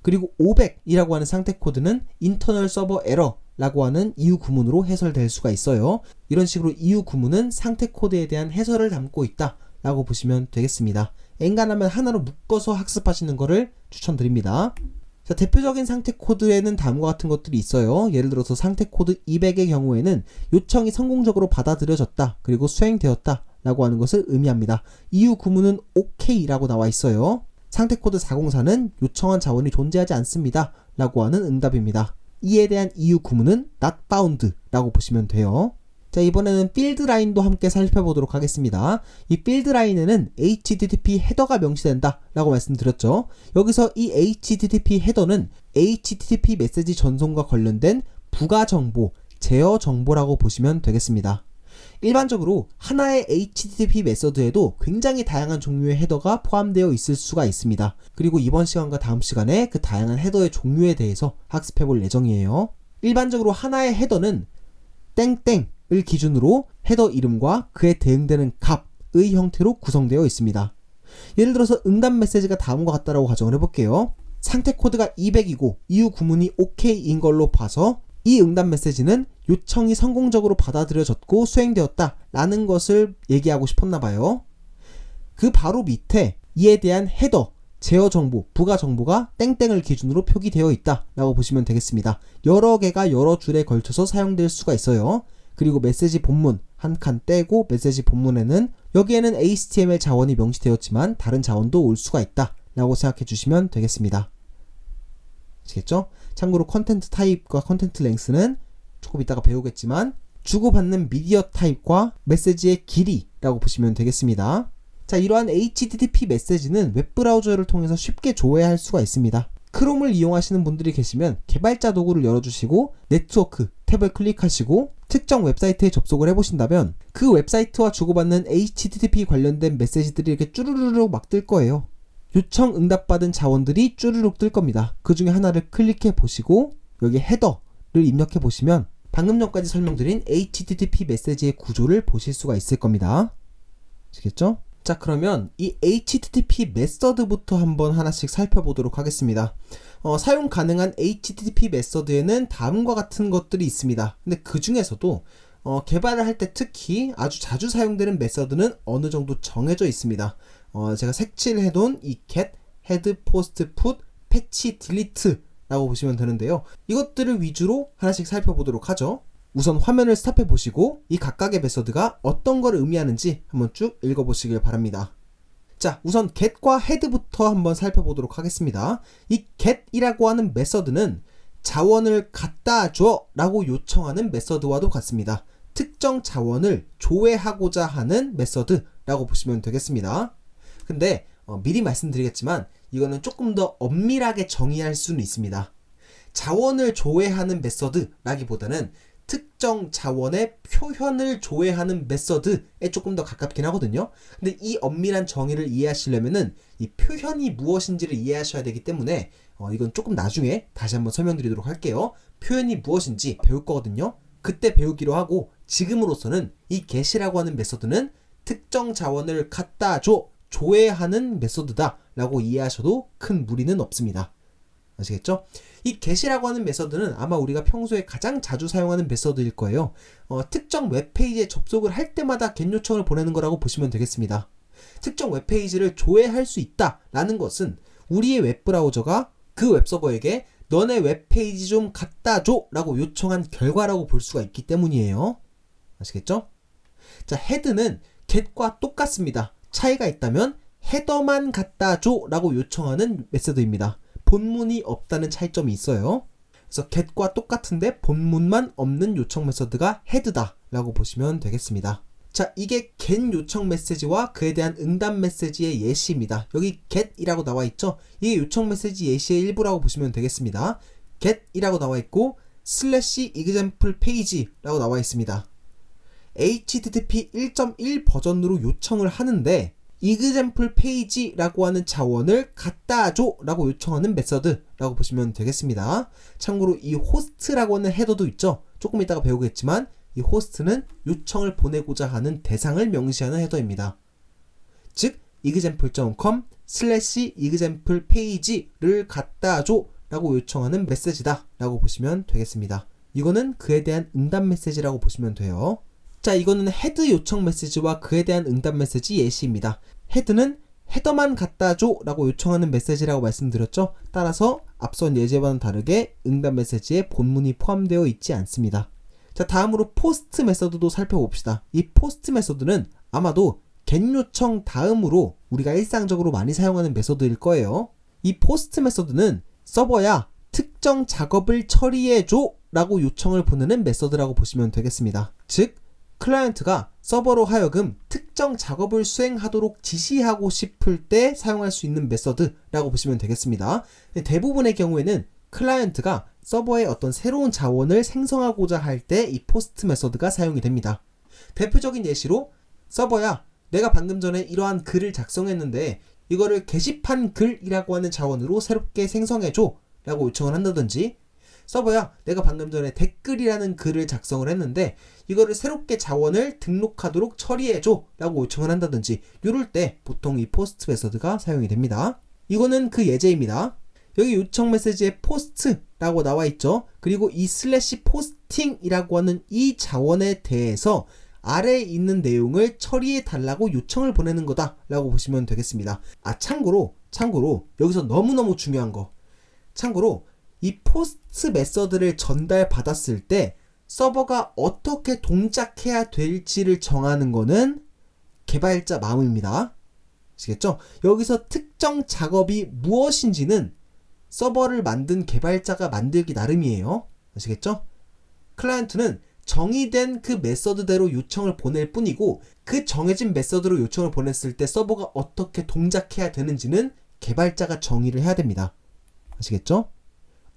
그리고 500이라고 하는 상태 코드는 internal server error라고 하는 이후 구문으로 해설될 수가 있어요. 이런 식으로 이후 구문은 상태 코드에 대한 해설을 담고 있다라고 보시면 되겠습니다. 엔간하면 하나로 묶어서 학습하시는 것을 추천드립니다. 자, 대표적인 상태 코드에는 다음과 같은 것들이 있어요. 예를 들어서 상태 코드 200의 경우에는 요청이 성공적으로 받아들여졌다 그리고 수행되었다 라고 하는 것을 의미합니다. 이후 구문은 OK라고 나와 있어요. 상태 코드 404는 요청한 자원이 존재하지 않습니다 라고 하는 응답입니다. 이에 대한 이후 구문은 not found 라고 보시면 돼요. 자, 이번에는 필드 라인도 함께 살펴보도록 하겠습니다. 이 필드 라인에는 HTTP 헤더가 명시된다 라고 말씀드렸죠. 여기서 이 HTTP 헤더는 HTTP 메시지 전송과 관련된 부가 정보, 제어 정보라고 보시면 되겠습니다. 일반적으로 하나의 HTTP 메서드에도 굉장히 다양한 종류의 헤더가 포함되어 있을 수가 있습니다. 그리고 이번 시간과 다음 시간에 그 다양한 헤더의 종류에 대해서 학습해 볼 예정이에요. 일반적으로 하나의 헤더는 땡땡 을 기준으로 헤더 이름과 그에 대응되는 값의 형태로 구성되어 있습니다. 예를 들어서 응답 메시지가 다음과 같다라고 가정을 해볼게요. 상태 코드가 200이고 이후 구문이 OK인 걸로 봐서 이 응답 메시지는 요청이 성공적으로 받아들여졌고 수행되었다 라는 것을 얘기하고 싶었나봐요. 그 바로 밑에 이에 대한 헤더, 제어 정보, 부가 정보가 땡땡을 기준으로 표기되어 있다 라고 보시면 되겠습니다. 여러 개가 여러 줄에 걸쳐서 사용될 수가 있어요. 그리고 메시지 본문 한 칸 떼고 메시지 본문에는 여기에는 HTML 자원이 명시되었지만 다른 자원도 올 수가 있다 라고 생각해 주시면 되겠습니다. 아시겠죠? 참고로 컨텐트 타입과 컨텐트 랭스는 조금 이따가 배우겠지만 주고받는 미디어 타입과 메시지의 길이라고 보시면 되겠습니다. 자, 이러한 HTTP 메시지는 웹브라우저를 통해서 쉽게 조회할 수가 있습니다. 크롬을 이용하시는 분들이 계시면 개발자 도구를 열어주시고 네트워크 탭을 클릭하시고 특정 웹사이트에 접속을 해보신다면 그 웹사이트와 주고받는 HTTP 관련된 메시지들이 이렇게 쭈루루룩 막 뜰 거예요. 요청 응답받은 자원들이 쭈루룩 뜰 겁니다. 그 중에 하나를 클릭해 보시고 여기 헤더를 입력해 보시면 방금 전까지 설명드린 HTTP 메시지의 구조를 보실 수가 있을 겁니다. 아시겠죠? 자, 그러면 이 HTTP 메서드부터 한번 하나씩 살펴보도록 하겠습니다. 사용 가능한 HTTP 메서드에는 다음과 같은 것들이 있습니다. 근데 그 중에서도 개발을 할 때 특히 아주 자주 사용되는 메서드는 어느 정도 정해져 있습니다. 제가 색칠을 해놓은 이 get, head, post, put, patch, delete 라고 보시면 되는데요. 이것들을 위주로 하나씩 살펴보도록 하죠. 우선 화면을 스탑해 보시고 이 각각의 메서드가 어떤 걸 의미하는지 한번 쭉 읽어보시길 바랍니다. 자, 우선 get과 head부터 한번 살펴보도록 하겠습니다. 이 get이라고 하는 메서드는 자원을 갖다 줘 라고 요청하는 메서드와도 같습니다. 특정 자원을 조회하고자 하는 메서드라고 보시면 되겠습니다. 근데 미리 말씀드리겠지만 이거는 조금 더 엄밀하게 정의할 수는 있습니다. 자원을 조회하는 메서드라기보다는 특정 자원의 표현을 조회하는 메서드에 조금 더 가깝긴 하거든요. 근데 이 엄밀한 정의를 이해하시려면은 이 표현이 무엇인지를 이해하셔야 되기 때문에 이건 조금 나중에 다시 한번 설명드리도록 할게요. 표현이 무엇인지 배울 거거든요. 그때 배우기로 하고 지금으로서는 이 get이라고 하는 메서드는 특정 자원을 갖다 줘, 조회하는 메서드다 라고 이해하셔도 큰 무리는 없습니다. 아시겠죠? 이 get이라고 하는 메서드는 아마 우리가 평소에 가장 자주 사용하는 메서드일 거예요. 특정 웹페이지에 접속을 할 때마다 get 요청을 보내는 거라고 보시면 되겠습니다. 특정 웹페이지를 조회할 수 있다라는 것은 우리의 웹브라우저가 그 웹서버에게 너네 웹페이지 좀 갖다 줘 라고 요청한 결과라고 볼 수가 있기 때문이에요. 아시겠죠? 자, head는 get과 똑같습니다. 차이가 있다면 헤더만 갖다 줘 라고 요청하는 메서드입니다. 본문이 없다는 차이점이 있어요. 그래서 get과 똑같은데 본문만 없는 요청 메서드가 head다 라고 보시면 되겠습니다. 자, 이게 get 요청 메시지와 그에 대한 응답 메시지의 예시입니다. 여기 get이라고 나와 있죠? 이게 요청 메시지 예시의 일부라고 보시면 되겠습니다. get이라고 나와 있고 /example page라고 나와 있습니다. HTTP 1.1 버전으로 요청을 하는데 example page라고 하는 자원을 갖다 줘 라고 요청하는 메서드라고 보시면 되겠습니다. 참고로 이 host라고 하는 헤더도 있죠. 조금 이따가 배우겠지만 이 host는 요청을 보내고자 하는 대상을 명시하는 헤더입니다. 즉 example.com/example page를 갖다 줘 라고 요청하는 메시지다 라고 보시면 되겠습니다. 이거는 그에 대한 응답 메시지라고 보시면 돼요. 자, 이거는 헤드 요청 메시지와 그에 대한 응답 메시지 예시입니다. 헤드는 헤더만 갖다 줘 라고 요청하는 메시지라고 말씀드렸죠. 따라서 앞선 예제와는 다르게 응답 메시지에 본문이 포함되어 있지 않습니다. 자, 다음으로 포스트 메서드도 살펴봅시다. 이 포스트 메서드는 아마도 get 요청 다음으로 우리가 일상적으로 많이 사용하는 메서드일 거예요. 이 포스트 메서드는 서버야 특정 작업을 처리해줘 라고 요청을 보내는 메서드라고 보시면 되겠습니다. 즉 클라이언트가 서버로 하여금 특정 작업을 수행하도록 지시하고 싶을 때 사용할 수 있는 메서드라고 보시면 되겠습니다. 대부분의 경우에는 클라이언트가 서버에 어떤 새로운 자원을 생성하고자 할 때 이 포스트 메서드가 사용이 됩니다. 대표적인 예시로 서버야 내가 방금 전에 이러한 글을 작성했는데 이거를 게시판 글이라고 하는 자원으로 새롭게 생성해줘 라고 요청을 한다든지 서버야 내가 방금 전에 댓글이라는 글을 작성을 했는데 이거를 새롭게 자원을 등록하도록 처리해줘 라고 요청을 한다든지 이럴 때 보통 이 포스트 메서드가 사용이 됩니다. 이거는 그 예제입니다. 여기 요청 메시지에 post라고 나와 있죠. 그리고 이 /posting이라고 하는 이 자원에 대해서 아래에 있는 내용을 처리해 달라고 요청을 보내는 거다 라고 보시면 되겠습니다. 참고로 여기서 너무너무 중요한 거, 참고로 이 포스트 메서드를 전달받았을 때 서버가 어떻게 동작해야 될지를 정하는 거는 개발자 마음입니다. 아시겠죠? 여기서 특정 작업이 무엇인지는 서버를 만든 개발자가 만들기 나름이에요. 아시겠죠? 클라이언트는 정의된 그 메서드대로 요청을 보낼 뿐이고 그 정해진 메서드로 요청을 보냈을 때 서버가 어떻게 동작해야 되는지는 개발자가 정의를 해야 됩니다. 아시겠죠?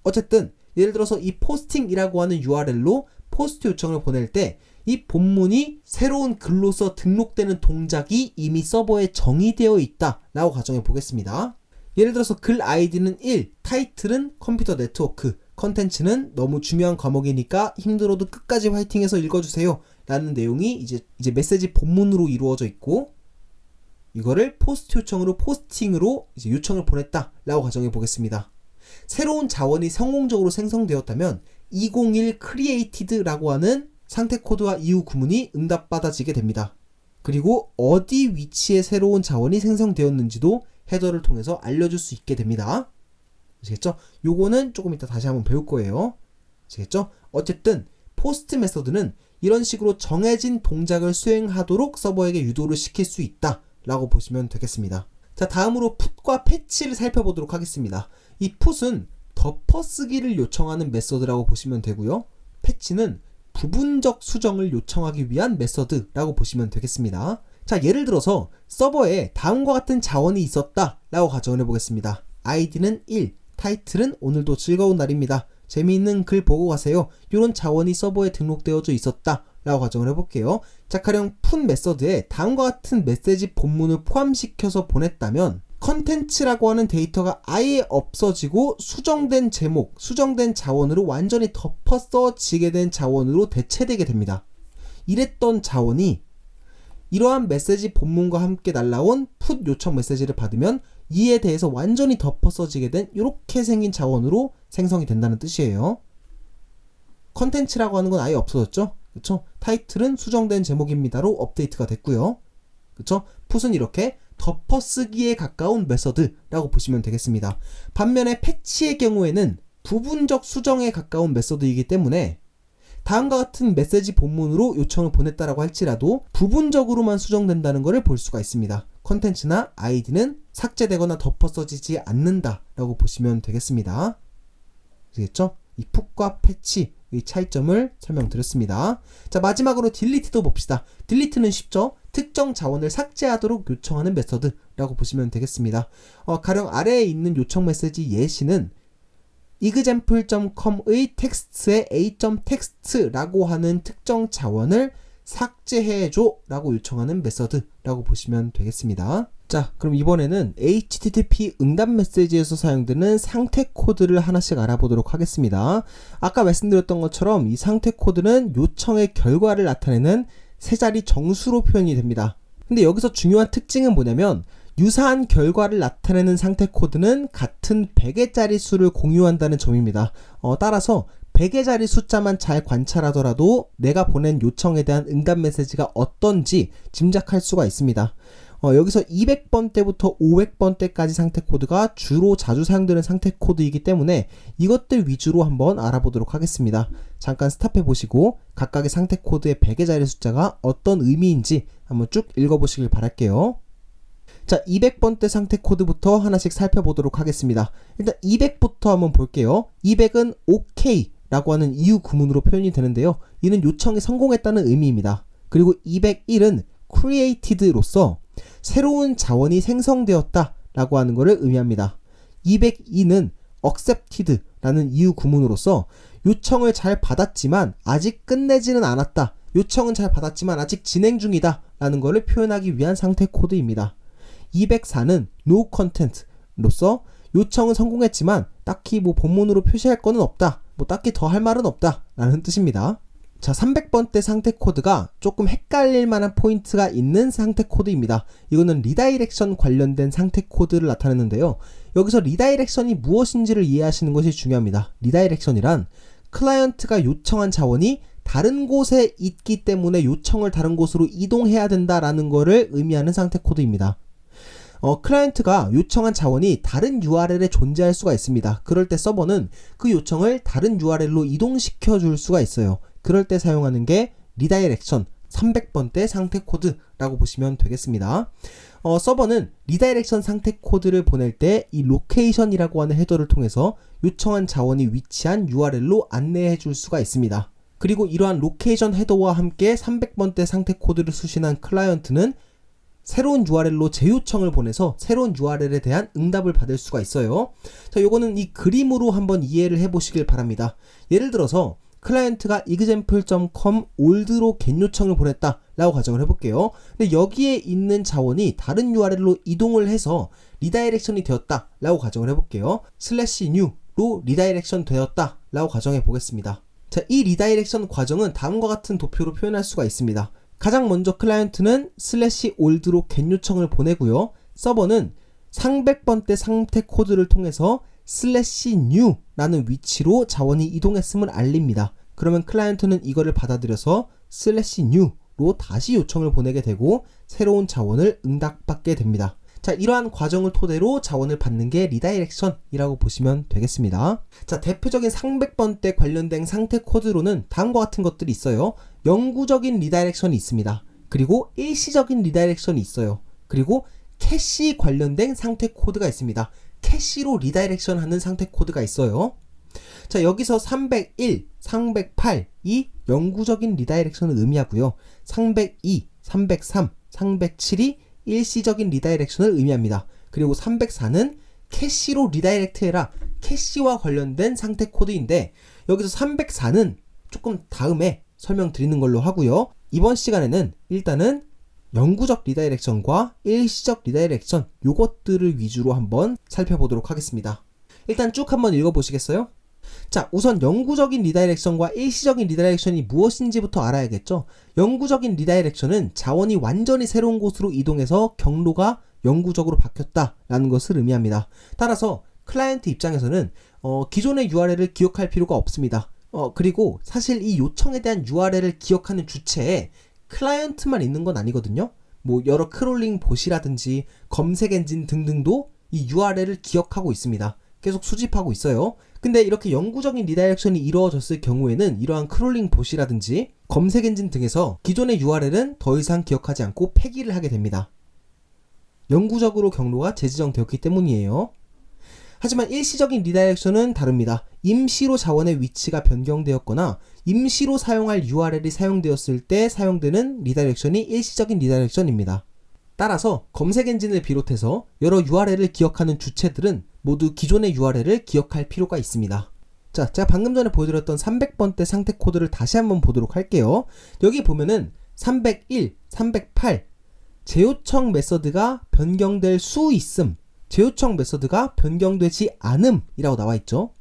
어쨌든 예를 들어서 이 포스팅이라고 하는 URL로 포스트 요청을 보낼 때 이 본문이 새로운 글로서 등록되는 동작이 이미 서버에 정의되어 있다 라고 가정해 보겠습니다. 예를 들어서 글 아이디는 1, 타이틀은 컴퓨터 네트워크, 컨텐츠는 너무 중요한 과목이니까 힘들어도 끝까지 화이팅해서 읽어주세요 라는 내용이 이제 메시지 본문으로 이루어져 있고 이거를 포스트 요청으로 포스팅으로 이제 요청을 보냈다 라고 가정해 보겠습니다. 새로운 자원이 성공적으로 생성되었다면 201 created라고 하는 상태 코드와 이후 구문이 응답받아지게 됩니다. 그리고 어디 위치에 새로운 자원이 생성되었는지도 헤더를 통해서 알려줄 수 있게 됩니다. 아시겠죠? 요거는 조금 이따 다시 한번 배울 거예요. 아시겠죠? 어쨌든 포스트 메서드는 이런 식으로 정해진 동작을 수행하도록 서버에게 유도를 시킬 수 있다 라고 보시면 되겠습니다. 자, 다음으로 풋과 패치를 살펴보도록 하겠습니다. 이 풋은 덮어쓰기를 요청하는 메서드라고 보시면 되고요. 패치는 부분적 수정을 요청하기 위한 메서드라고 보시면 되겠습니다. 자, 예를 들어서 서버에 다음과 같은 자원이 있었다 라고 가정을 해보겠습니다. 아이디는 1, 타이틀은 오늘도 즐거운 날입니다. 재미있는 글 보고 가세요. 이런 자원이 서버에 등록되어져 있었다 라고 가정을 해볼게요. 자, 가령 풋 메서드에 다음과 같은 메시지 본문을 포함시켜서 보냈다면 컨텐츠라고 하는 데이터가 아예 없어지고 수정된 제목, 수정된 자원으로 완전히 덮어 써지게 된 자원으로 대체되게 됩니다. 이랬던 자원이 이러한 메시지 본문과 함께 날라온 풋 요청 메시지를 받으면 이에 대해서 완전히 덮어 써지게 된 이렇게 생긴 자원으로 생성이 된다는 뜻이에요. 컨텐츠라고 하는 건 아예 없어졌죠? 그쵸? 타이틀은 수정된 제목입니다로 업데이트가 됐고요. 그쵸? 풋은 이렇게 덮어쓰기에 가까운 메서드라고 보시면 되겠습니다. 반면에 패치의 경우에는 부분적 수정에 가까운 메서드이기 때문에 다음과 같은 메시지 본문으로 요청을 보냈다라고 할지라도 부분적으로만 수정된다는 것을 볼 수가 있습니다. 컨텐츠나 아이디는 삭제되거나 덮어 써지지 않는다라고 보시면 되겠습니다. 아시겠죠? 이 풋과 패치의 차이점을 설명드렸습니다. 자, 마지막으로 딜리트도 봅시다. 딜리트는 쉽죠? 특정 자원을 삭제하도록 요청하는 메서드라고 보시면 되겠습니다. 가령 아래에 있는 요청 메시지 예시는 example.com의 텍스트에 a.text라고 하는 특정 자원을 삭제해줘 라고 요청하는 메서드라고 보시면 되겠습니다. 자, 그럼 이번에는 HTTP 응답 메시지에서 사용되는 상태 코드를 하나씩 알아보도록 하겠습니다. 아까 말씀드렸던 것처럼 이 상태 코드는 요청의 결과를 나타내는 세 자리 정수로 표현이 됩니다. 근데 여기서 중요한 특징은 뭐냐면 유사한 결과를 나타내는 상태 코드는 같은 100의 자리 수를 공유한다는 점입니다. 따라서 100의 자리 숫자만 잘 관찰하더라도 내가 보낸 요청에 대한 응답 메시지가 어떤지 짐작할 수가 있습니다. 여기서 200번 때부터 500번 때까지 상태 코드가 주로 자주 사용되는 상태 코드이기 때문에 이것들 위주로 한번 알아보도록 하겠습니다. 잠깐 스탑해 보시고 각각의 상태 코드의 100의 자리 숫자가 어떤 의미인지 한번 쭉 읽어보시길 바랄게요. 자, 200번대 상태 코드부터 하나씩 살펴보도록 하겠습니다. 일단 200부터 한번 볼게요. 200은 OK 라고 하는 이유 구문으로 표현이 되는데요. 이는 요청이 성공했다는 의미입니다. 그리고 201은 created로서 새로운 자원이 생성되었다 라고 하는 것을 의미합니다. 202는 accepted 라는 이유 구문으로서 요청을 잘 받았지만 아직 끝내지는 않았다. 요청은 잘 받았지만 아직 진행 중이다 라는 것을 표현하기 위한 상태 코드입니다. 204는 no content로서 요청은 성공했지만 딱히 본문으로 표시할 거는 없다. 딱히 더 할 말은 없다 라는 뜻입니다. 자, 300번대 상태 코드가 조금 헷갈릴 만한 포인트가 있는 상태 코드입니다. 이거는 리다이렉션 관련된 상태 코드를 나타내는데요. 여기서 리다이렉션이 무엇인지를 이해하시는 것이 중요합니다. 리다이렉션이란 클라이언트가 요청한 자원이 다른 곳에 있기 때문에 요청을 다른 곳으로 이동해야 된다라는 것을 의미하는 상태 코드입니다. 클라이언트가 요청한 자원이 다른 URL에 존재할 수가 있습니다. 그럴 때 서버는 그 요청을 다른 URL로 이동시켜 줄 수가 있어요. 그럴 때 사용하는 게 리다이렉션 300번대 상태 코드라고 보시면 되겠습니다. 서버는 리다이렉션 상태 코드를 보낼 때 이 로케이션이라고 하는 헤더를 통해서 요청한 자원이 위치한 URL로 안내해 줄 수가 있습니다. 그리고 이러한 로케이션 헤더와 함께 300번대 상태 코드를 수신한 클라이언트는 새로운 URL로 재요청을 보내서 새로운 URL에 대한 응답을 받을 수가 있어요. 자, 요거는 이 그림으로 한번 이해를 해보시길 바랍니다. 예를 들어서 클라이언트가 example.com old로 get 요청을 보냈다 라고 가정을 해볼게요. 근데 여기에 있는 자원이 다른 URL로 이동을 해서 리다이렉션이 되었다 라고 가정을 해볼게요. /new로 리다이렉션 되었다 라고 가정해 보겠습니다. 자, 이 리다이렉션 과정은 다음과 같은 도표로 표현할 수가 있습니다. 가장 먼저 클라이언트는 /old로 get 요청을 보내고요. 서버는 300번대 상태 코드를 통해서 /new라는 위치로 자원이 이동했음을 알립니다. 그러면 클라이언트는 이거를 받아들여서 /new로 다시 요청을 보내게 되고 새로운 자원을 응답받게 됩니다. 자, 이러한 과정을 토대로 자원을 받는 게 리다이렉션이라고 보시면 되겠습니다. 자, 대표적인 상백번대 관련된 상태 코드로는 다음과 같은 것들이 있어요. 영구적인 리다이렉션이 있습니다. 그리고 일시적인 리다이렉션이 있어요. 그리고 캐시 관련된 상태 코드가 있습니다. 캐시로 리다이렉션 하는 상태 코드가 있어요. 자, 여기서 301, 308이 영구적인 리다이렉션을 의미하고요. 302, 303, 307이 일시적인 리다이렉션을 의미합니다. 그리고 304는 캐시로 리다이렉트 해라. 캐시와 관련된 상태 코드인데 여기서 304는 조금 다음에 설명드리는 걸로 하고요. 이번 시간에는 일단은 영구적 리다이렉션과 일시적 리다이렉션 요것들을 위주로 한번 살펴보도록 하겠습니다. 일단 쭉 한번 읽어보시겠어요? 자, 우선 영구적인 리다이렉션과 일시적인 리다이렉션이 무엇인지부터 알아야겠죠. 영구적인 리다이렉션은 자원이 완전히 새로운 곳으로 이동해서 경로가 영구적으로 바뀌었다라는 것을 의미합니다. 따라서 클라이언트 입장에서는 기존의 URL을 기억할 필요가 없습니다. 그리고 사실 이 요청에 대한 URL을 기억하는 주체에 클라이언트만 있는 건 아니거든요. 뭐 여러 크롤링 봇이라든지 검색 엔진 등등도 이 URL을 기억하고 있습니다. 계속 수집하고 있어요. 근데 이렇게 영구적인 리다이렉션이 이루어졌을 경우에는 이러한 크롤링 봇이라든지 검색 엔진 등에서 기존의 URL은 더 이상 기억하지 않고 폐기를 하게 됩니다. 영구적으로 경로가 재지정되었기 때문이에요. 하지만 일시적인 리다이렉션은 다릅니다. 임시로 자원의 위치가 변경되었거나 임시로 사용할 URL이 사용되었을 때 사용되는 리다이렉션이 일시적인 리다이렉션입니다. 따라서 검색 엔진을 비롯해서 여러 URL을 기억하는 주체들은 모두 기존의 URL을 기억할 필요가 있습니다. 자, 제가 방금 전에 보여드렸던 300번대 상태 코드를 다시 한번 보도록 할게요. 여기 보면은 301, 308 재요청 메서드가 변경될 수 있음, 재요청 메서드가 변경되지 않음 이라고 나와 있죠.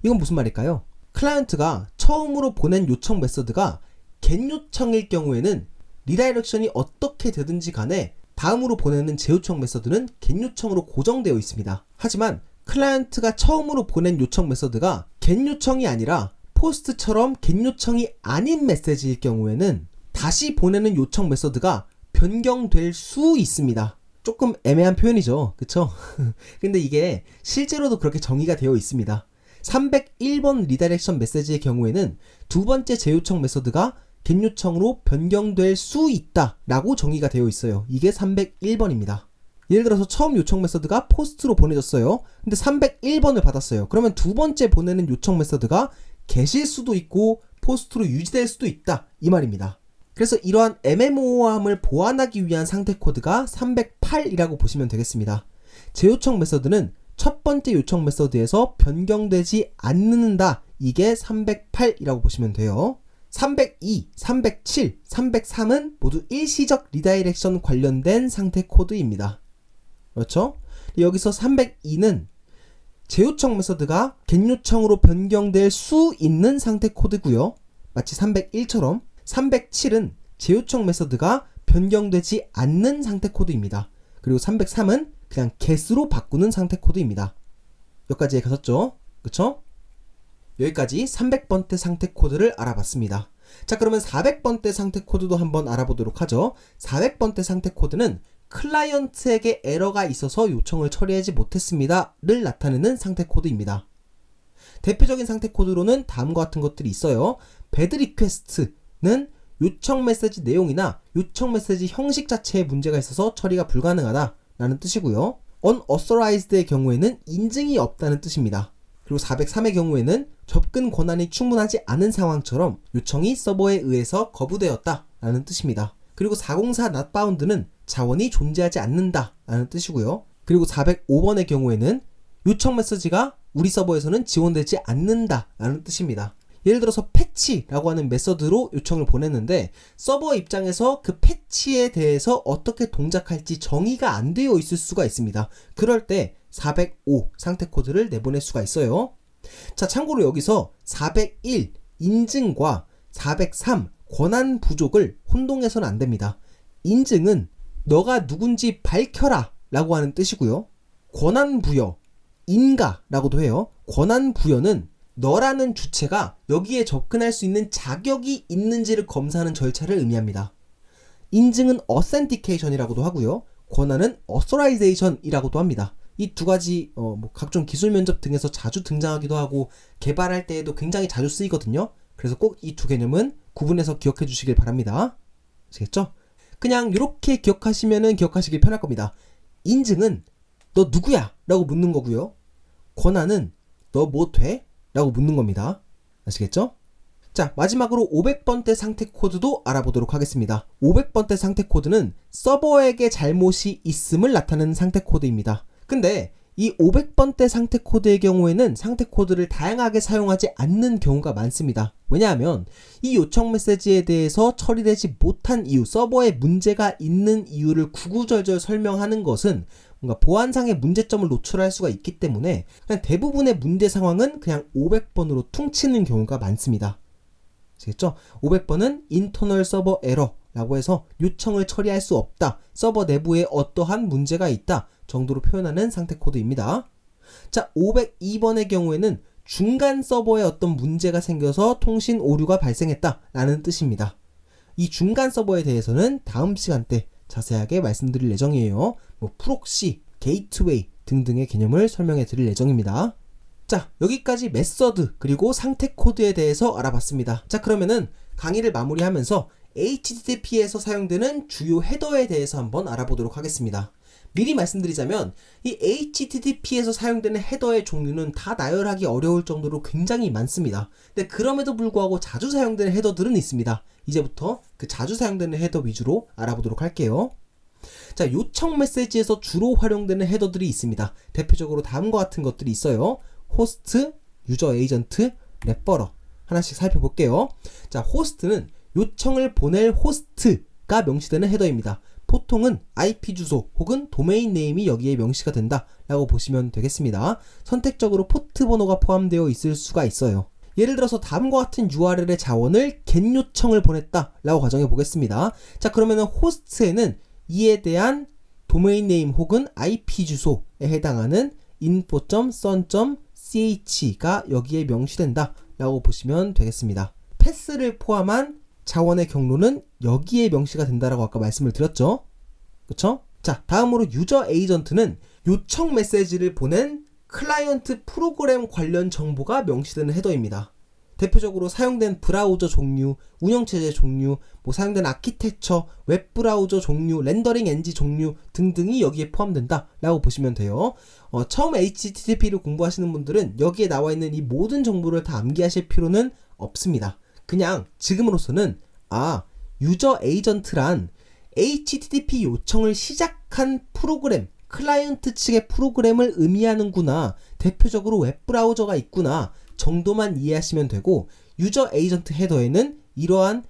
이건 무슨 말일까요? 클라이언트가 처음으로 보낸 요청 메서드가 get 요청일 경우에는 리다이렉션이 어떻게 되든지 간에 다음으로 보내는 재요청 메서드는 get 요청으로 고정되어 있습니다. 하지만 클라이언트가 처음으로 보낸 요청 메서드가 get 요청이 아니라 포스트처럼 get 요청이 아닌 메시지일 경우에는 다시 보내는 요청 메서드가 변경될 수 있습니다. 조금 애매한 표현이죠. 그쵸? 근데 이게 실제로도 그렇게 정의가 되어 있습니다. 301번 리다이렉션 메시지의 경우에는 두 번째 재요청 메서드가 get 요청으로 변경될 수 있다 라고 정의가 되어 있어요. 이게 301번입니다. 예를 들어서 처음 요청 메서드가 포스트로 보내졌어요. 근데 301번을 받았어요. 그러면 두 번째 보내는 요청 메서드가 get일 수도 있고 포스트로 유지될 수도 있다 이 말입니다. 그래서 이러한 애매모호함을 보완하기 위한 상태 코드가 308이라고 보시면 되겠습니다. 재요청 메서드는 첫 번째 요청 메서드에서 변경되지 않는다. 이게 308이라고 보시면 돼요. 302, 307, 303은 모두 일시적 리다이렉션 관련된 상태 코드입니다. 그렇죠? 여기서 302는 재요청 메서드가 get 요청으로 변경될 수 있는 상태 코드고요. 마치 301처럼 307은 재요청 메서드가 변경되지 않는 상태 코드입니다. 그리고 303은 그냥 get으로 바꾸는 상태 코드입니다. 여기까지 가셨죠? 그쵸? 여기까지 300번대 상태 코드를 알아봤습니다. 자, 그러면 400번대 상태 코드도 한번 알아보도록 하죠. 400번대 상태 코드는 클라이언트에게 에러가 있어서 요청을 처리하지 못했습니다를 나타내는 상태 코드입니다. 대표적인 상태 코드로는 다음과 같은 것들이 있어요. bad request는 요청 메시지 내용이나 요청 메시지 형식 자체에 문제가 있어서 처리가 불가능하다 라는 뜻이고요. unauthorised의 경우에는 인증이 없다는 뜻입니다. 그리고 403의 경우에는 접근 권한이 충분하지 않은 상황처럼 요청이 서버에 의해서 거부되었다 라는 뜻입니다. 그리고 404 not found는 자원이 존재하지 않는다 라는 뜻이고요. 그리고 405번의 경우에는 요청 메시지가 우리 서버에서는 지원되지 않는다 라는 뜻입니다. 예를 들어서 패치라고 하는 메서드로 요청을 보냈는데 서버 입장에서 그 패치에 대해서 어떻게 동작할지 정의가 안 되어 있을 수가 있습니다. 그럴 때 405 상태 코드를 내보낼 수가 있어요. 자, 참고로 여기서 401 인증과 403 권한 부족을 혼동해서는 안 됩니다. 인증은 너가 누군지 밝혀라 라고 하는 뜻이고요. 권한 부여, 인가라고도 해요. 권한 부여는 너라는 주체가 여기에 접근할 수 있는 자격이 있는지를 검사하는 절차를 의미합니다. 인증은 authentication이라고도 하고요. 권한은 authorization이라고도 합니다. 이 두 가지 각종 기술 면접 등에서 자주 등장하기도 하고 개발할 때에도 굉장히 자주 쓰이거든요. 그래서 꼭 이 두 개념은 구분해서 기억해 주시길 바랍니다. 아시겠죠? 그냥 이렇게 기억하시면은 기억하시기 편할 겁니다. 인증은 너 누구야? 라고 묻는 거고요. 권한은 너 뭐 돼? 라고 묻는 겁니다. 아시겠죠? 자, 마지막으로 500번대 상태 코드도 알아보도록 하겠습니다. 500번대 상태 코드는 서버에게 잘못이 있음을 나타내는 상태 코드입니다. 근데 이 500번대 상태 코드의 경우에는 상태 코드를 다양하게 사용하지 않는 경우가 많습니다. 왜냐하면 이 요청 메시지에 대해서 처리되지 못한 이유, 서버에 문제가 있는 이유를 구구절절 설명하는 것은 뭔가 보안상의 문제점을 노출할 수가 있기 때문에 그냥 대부분의 문제 상황은 그냥 500번으로 퉁치는 경우가 많습니다. 아시겠죠? 500번은 internal server error 라고 해서 요청을 처리할 수 없다, 서버 내부에 어떠한 문제가 있다 정도로 표현하는 상태 코드입니다. 자, 502번의 경우에는 중간 서버에 어떤 문제가 생겨서 통신 오류가 발생했다 라는 뜻입니다. 이 중간 서버에 대해서는 다음 시간 때 자세하게 말씀드릴 예정이에요. 프록시, 게이트웨이 등등의 개념을 설명해 드릴 예정입니다. 자, 여기까지 메서드 그리고 상태 코드에 대해서 알아봤습니다. 자, 그러면은 강의를 마무리하면서 HTTP에서 사용되는 주요 헤더에 대해서 한번 알아보도록 하겠습니다. 미리 말씀드리자면 이 HTTP에서 사용되는 헤더의 종류는 다 나열하기 어려울 정도로 굉장히 많습니다. 근데 그럼에도 불구하고 자주 사용되는 헤더들은 있습니다. 이제부터 그 자주 사용되는 헤더 위주로 알아보도록 할게요. 자, 요청 메시지에서 주로 활용되는 헤더들이 있습니다. 대표적으로 다음과 같은 것들이 있어요. 호스트, 유저 에이전트, 레퍼러 하나씩 살펴볼게요. 자, 호스트는 요청을 보낼 호스트가 명시되는 헤더입니다. 보통은 IP 주소 혹은 도메인 네임이 여기에 명시가 된다 라고 보시면 되겠습니다. 선택적으로 포트 번호가 포함되어 있을 수가 있어요. 예를 들어서 다음과 같은 URL의 자원을 get 요청을 보냈다 라고 가정해 보겠습니다. 자, 그러면은 호스트에는 이에 대한 도메인 네임 혹은 IP 주소에 해당하는 info.sun.ch가 여기에 명시된다 라고 보시면 되겠습니다. 패스를 포함한 자원의 경로는 여기에 명시가 된다라고 아까 말씀을 드렸죠. 그쵸? 자, 다음으로 유저 에이전트는 요청 메시지를 보낸 클라이언트 프로그램 관련 정보가 명시되는 헤더입니다. 대표적으로 사용된 브라우저 종류, 운영체제 종류, 사용된 아키텍처, 웹브라우저 종류, 렌더링 엔진 종류 등등이 여기에 포함된다 라고 보시면 돼요. 처음 HTTP를 공부하시는 분들은 여기에 나와 있는 이 모든 정보를 다 암기하실 필요는 없습니다. 그냥 지금으로서는 유저 에이전트란 HTTP 요청을 시작한 프로그램, 클라이언트 측의 프로그램을 의미하는구나, 대표적으로 웹브라우저가 있구나 정도만 이해하시면 되고, 유저 에이전트 헤더에는 이러한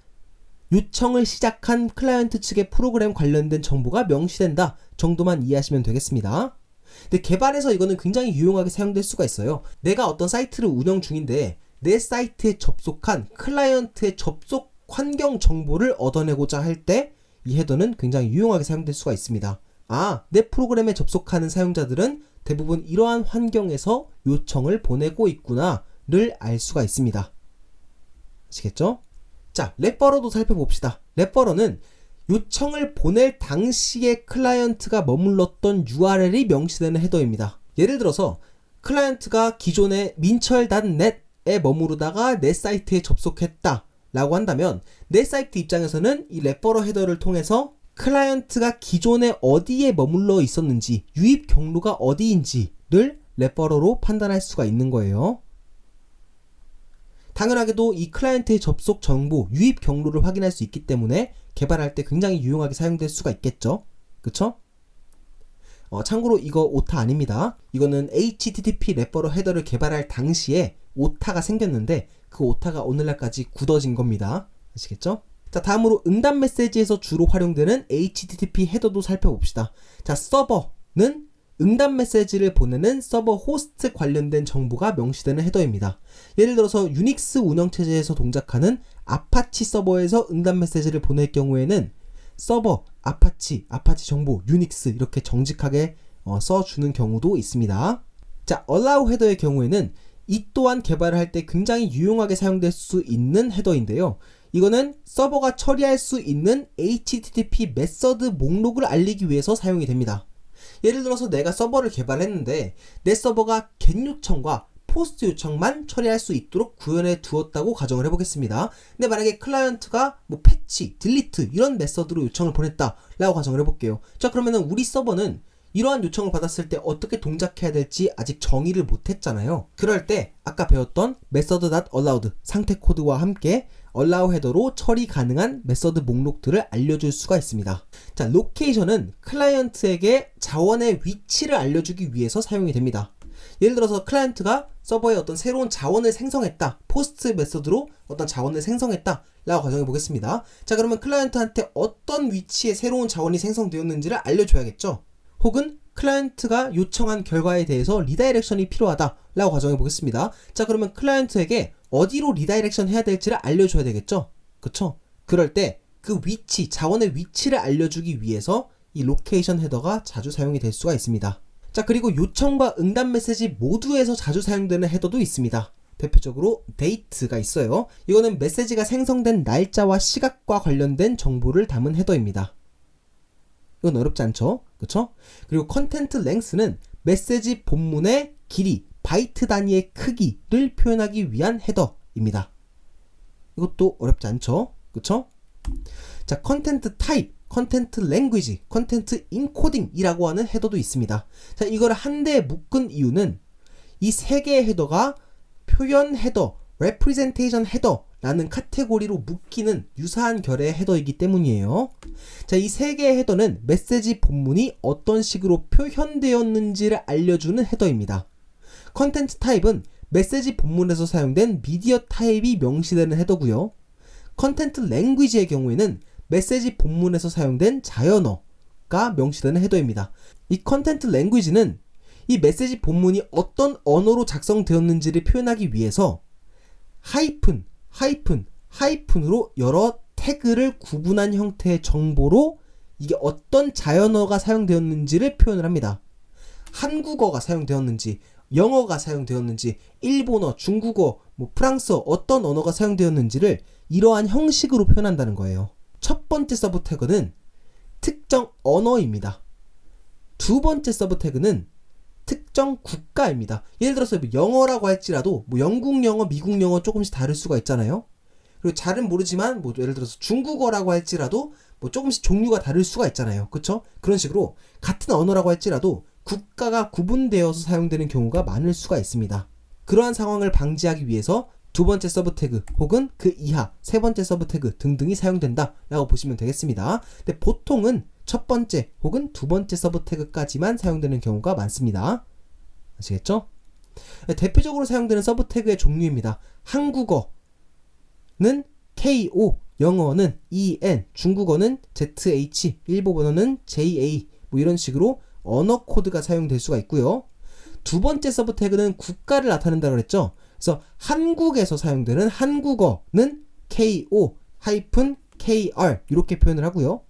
요청을 시작한 클라이언트 측의 프로그램 관련된 정보가 명시된다 정도만 이해하시면 되겠습니다. 근데 개발에서 이거는 굉장히 유용하게 사용될 수가 있어요. 내가 어떤 사이트를 운영 중인데 내 사이트에 접속한 클라이언트의 접속 환경 정보를 얻어내고자 할 때 이 헤더는 굉장히 유용하게 사용될 수가 있습니다. 내 프로그램에 접속하는 사용자들은 대부분 이러한 환경에서 요청을 보내고 있구나를 알 수가 있습니다. 아시겠죠? 자, 레퍼러도 살펴봅시다. 레퍼러는 요청을 보낼 당시에 클라이언트가 머물렀던 URL이 명시되는 헤더입니다. 예를 들어서 클라이언트가 기존의 민철.net에 머무르다가 내 사이트에 접속했다 라고 한다면 내 사이트 입장에서는 이 레퍼러 헤더를 통해서 클라이언트가 기존에 어디에 머물러 있었는지, 유입 경로가 어디인지를 레퍼러로 판단할 수가 있는 거예요. 당연하게도 이 클라이언트의 접속 정보, 유입 경로를 확인할 수 있기 때문에 개발할 때 굉장히 유용하게 사용될 수가 있겠죠. 그쵸? 참고로 이거 오타 아닙니다. 이거는 HTTP 레퍼러 헤더를 개발할 당시에 오타가 생겼는데 그 오타가 오늘날까지 굳어진 겁니다. 아시겠죠? 자, 다음으로 응답 메시지에서 주로 활용되는 HTTP 헤더도 살펴봅시다. 자, 서버는 응답 메시지를 보내는 서버 호스트 관련된 정보가 명시되는 헤더입니다. 예를 들어서 유닉스 운영체제에서 동작하는 아파치 서버에서 응답 메시지를 보낼 경우에는 서버, 아파치 정보, 유닉스 이렇게 정직하게 써주는 경우도 있습니다. 자, allow 헤더의 경우에는 이 또한 개발을 할 때 굉장히 유용하게 사용될 수 있는 헤더인데요. 이거는 서버가 처리할 수 있는 HTTP 메서드 목록을 알리기 위해서 사용이 됩니다. 예를 들어서 내가 서버를 개발했는데 내 서버가 get 요청과 포스트 요청만 처리할 수 있도록 구현해 두었다고 가정을 해보겠습니다. 근데 만약에 클라이언트가 뭐 패치, 딜리트 이런 메서드로 요청을 보냈다 라고 가정을 해볼게요. 자, 그러면은 우리 서버는 이러한 요청을 받았을 때 어떻게 동작해야 될지 아직 정의를 못했잖아요. 그럴 때 아까 배웠던 method.allowed 상태 코드와 함께 allow 헤더로 처리 가능한 메서드 목록들을 알려줄 수가 있습니다. 자, 로케이션은 클라이언트에게 자원의 위치를 알려주기 위해서 사용이 됩니다. 예를 들어서 클라이언트가 서버에 어떤 새로운 자원을 생성했다, 포스트 메서드로 어떤 자원을 생성했다 라고 가정해 보겠습니다. 자, 그러면 클라이언트한테 어떤 위치에 새로운 자원이 생성되었는지를 알려줘야겠죠. 혹은 클라이언트가 요청한 결과에 대해서 리다이렉션이 필요하다 라고 가정해 보겠습니다. 자, 그러면 클라이언트에게 어디로 리다이렉션 해야 될지를 알려줘야 되겠죠. 그쵸? 그럴 때 그 위치, 자원의 위치를 알려주기 위해서 이 로케이션 헤더가 자주 사용이 될 수가 있습니다. 자, 그리고 요청과 응답 메시지 모두에서 자주 사용되는 헤더도 있습니다. 대표적으로 date가 있어요. 이거는 메시지가 생성된 날짜와 시각과 관련된 정보를 담은 헤더입니다. 이건 어렵지 않죠? 그쵸? 그리고 컨텐트 랭스는 메시지 본문의 길이, 바이트 단위의 크기를 표현하기 위한 헤더입니다. 이것도 어렵지 않죠? 그쵸? 자, 컨텐트 타입, 컨텐트 랭귀지, 컨텐트 인코딩이라고 하는 헤더도 있습니다. 자, 이걸 한데에 묶은 이유는 이 세 개의 헤더가 표현 헤더, representation 헤더라는 카테고리로 묶이는 유사한 결의 헤더이기 때문이에요. 자, 이 세 개의 헤더는 메시지 본문이 어떤 식으로 표현되었는지를 알려주는 헤더입니다. 컨텐트 타입은 메시지 본문에서 사용된 미디어 타입이 명시되는 헤더고요. 컨텐트 랭귀지의 경우에는 메시지 본문에서 사용된 자연어가 명시되는 헤더입니다. 이 컨텐트 랭귀지는 이 메시지 본문이 어떤 언어로 작성되었는지를 표현하기 위해서 하이픈으로 여러 태그를 구분한 형태의 정보로 이게 어떤 자연어가 사용되었는지를 표현을 합니다. 한국어가 사용되었는지, 영어가 사용되었는지, 일본어, 중국어, 프랑스어 어떤 언어가 사용되었는지를 이러한 형식으로 표현한다는 거예요. 첫 번째 서브 태그는 특정 언어입니다. 두 번째 서브 태그는 특정 국가입니다. 예를 들어서 영어라고 할지라도 영국 영어, 미국 영어 조금씩 다를 수가 있잖아요. 그리고 잘은 모르지만 예를 들어서 중국어라고 할지라도 조금씩 종류가 다를 수가 있잖아요. 그쵸? 그런 식으로 같은 언어라고 할지라도 국가가 구분되어서 사용되는 경우가 많을 수가 있습니다. 그러한 상황을 방지하기 위해서 두 번째 서브 태그 혹은 그 이하 세 번째 서브 태그 등등이 사용된다 라고 보시면 되겠습니다. 근데 보통은 첫 번째 혹은 두 번째 서브 태그까지만 사용되는 경우가 많습니다. 아시겠죠? 대표적으로 사용되는 서브 태그의 종류입니다. 한국어는 KO, 영어는 EN, 중국어는 ZH, 일본어는 JA 이런 식으로 언어 코드가 사용될 수가 있고요. 두 번째 서브 태그는 국가를 나타낸다고 그랬죠. 그래서 한국에서 사용되는 한국어는 KO-KR 이렇게 표현을 하고요.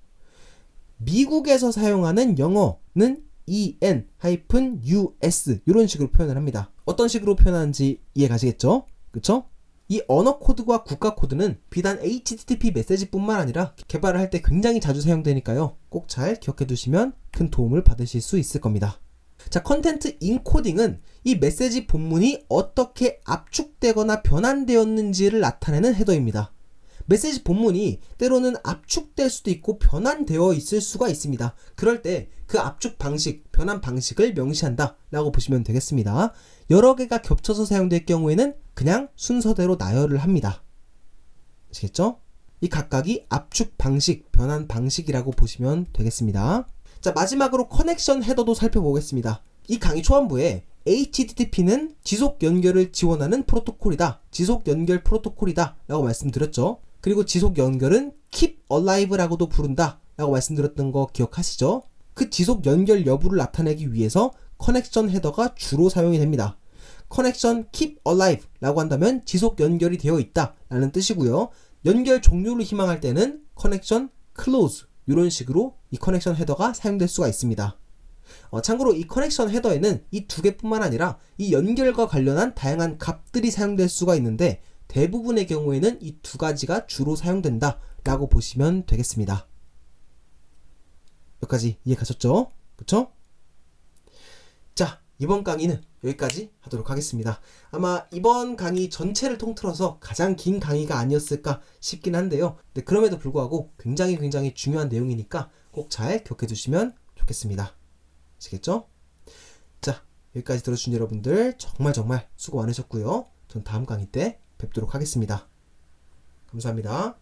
미국에서 사용하는 영어는 EN-US 이런 식으로 표현을 합니다. 어떤 식으로 표현하는지 이해 가시겠죠? 그쵸? 이 언어 코드와 국가 코드는 비단 HTTP 메시지뿐만 아니라 개발을 할 때 굉장히 자주 사용되니까요. 꼭 잘 기억해 두시면 큰 도움을 받으실 수 있을 겁니다. 자, 컨텐트 인코딩은 이 메시지 본문이 어떻게 압축되거나 변환되었는지를 나타내는 헤더입니다. 메시지 본문이 때로는 압축될 수도 있고 변환되어 있을 수가 있습니다. 그럴 때 그 압축 방식, 변환 방식을 명시한다 라고 보시면 되겠습니다. 여러 개가 겹쳐서 사용될 경우에는 그냥 순서대로 나열을 합니다. 아시겠죠? 이 각각이 압축 방식, 변환 방식이라고 보시면 되겠습니다. 자, 마지막으로 커넥션 헤더도 살펴보겠습니다. 이 강의 초반부에 HTTP는 지속 연결을 지원하는 프로토콜이다. 지속 연결 프로토콜이다 라고 말씀드렸죠. 그리고 지속 연결은 keep alive라고도 부른다 라고 말씀드렸던 거 기억하시죠? 그 지속 연결 여부를 나타내기 위해서 커넥션 헤더가 주로 사용이 됩니다. 커넥션 keep alive 라고 한다면 지속 연결이 되어 있다 라는 뜻이고요. 연결 종료를 희망할 때는 커넥션 close 이런 식으로 이 커넥션 헤더가 사용될 수가 있습니다. 참고로 이 커넥션 헤더에는 이 두 개뿐만 아니라 이 연결과 관련한 다양한 값들이 사용될 수가 있는데 대부분의 경우에는 이 두 가지가 주로 사용된다 라고 보시면 되겠습니다. 여기까지 이해 가셨죠? 그쵸? 자, 이번 강의는 여기까지 하도록 하겠습니다. 아마 이번 강의 전체를 통틀어서 가장 긴 강의가 아니었을까 싶긴 한데요. 근데 그럼에도 불구하고 굉장히 중요한 내용이니까 꼭 잘 기억해 두시면 좋겠습니다. 아시겠죠? 자, 여기까지 들어주신 여러분들 정말 수고 많으셨고요. 전 다음 강의 때 뵙도록 하겠습니다. 감사합니다.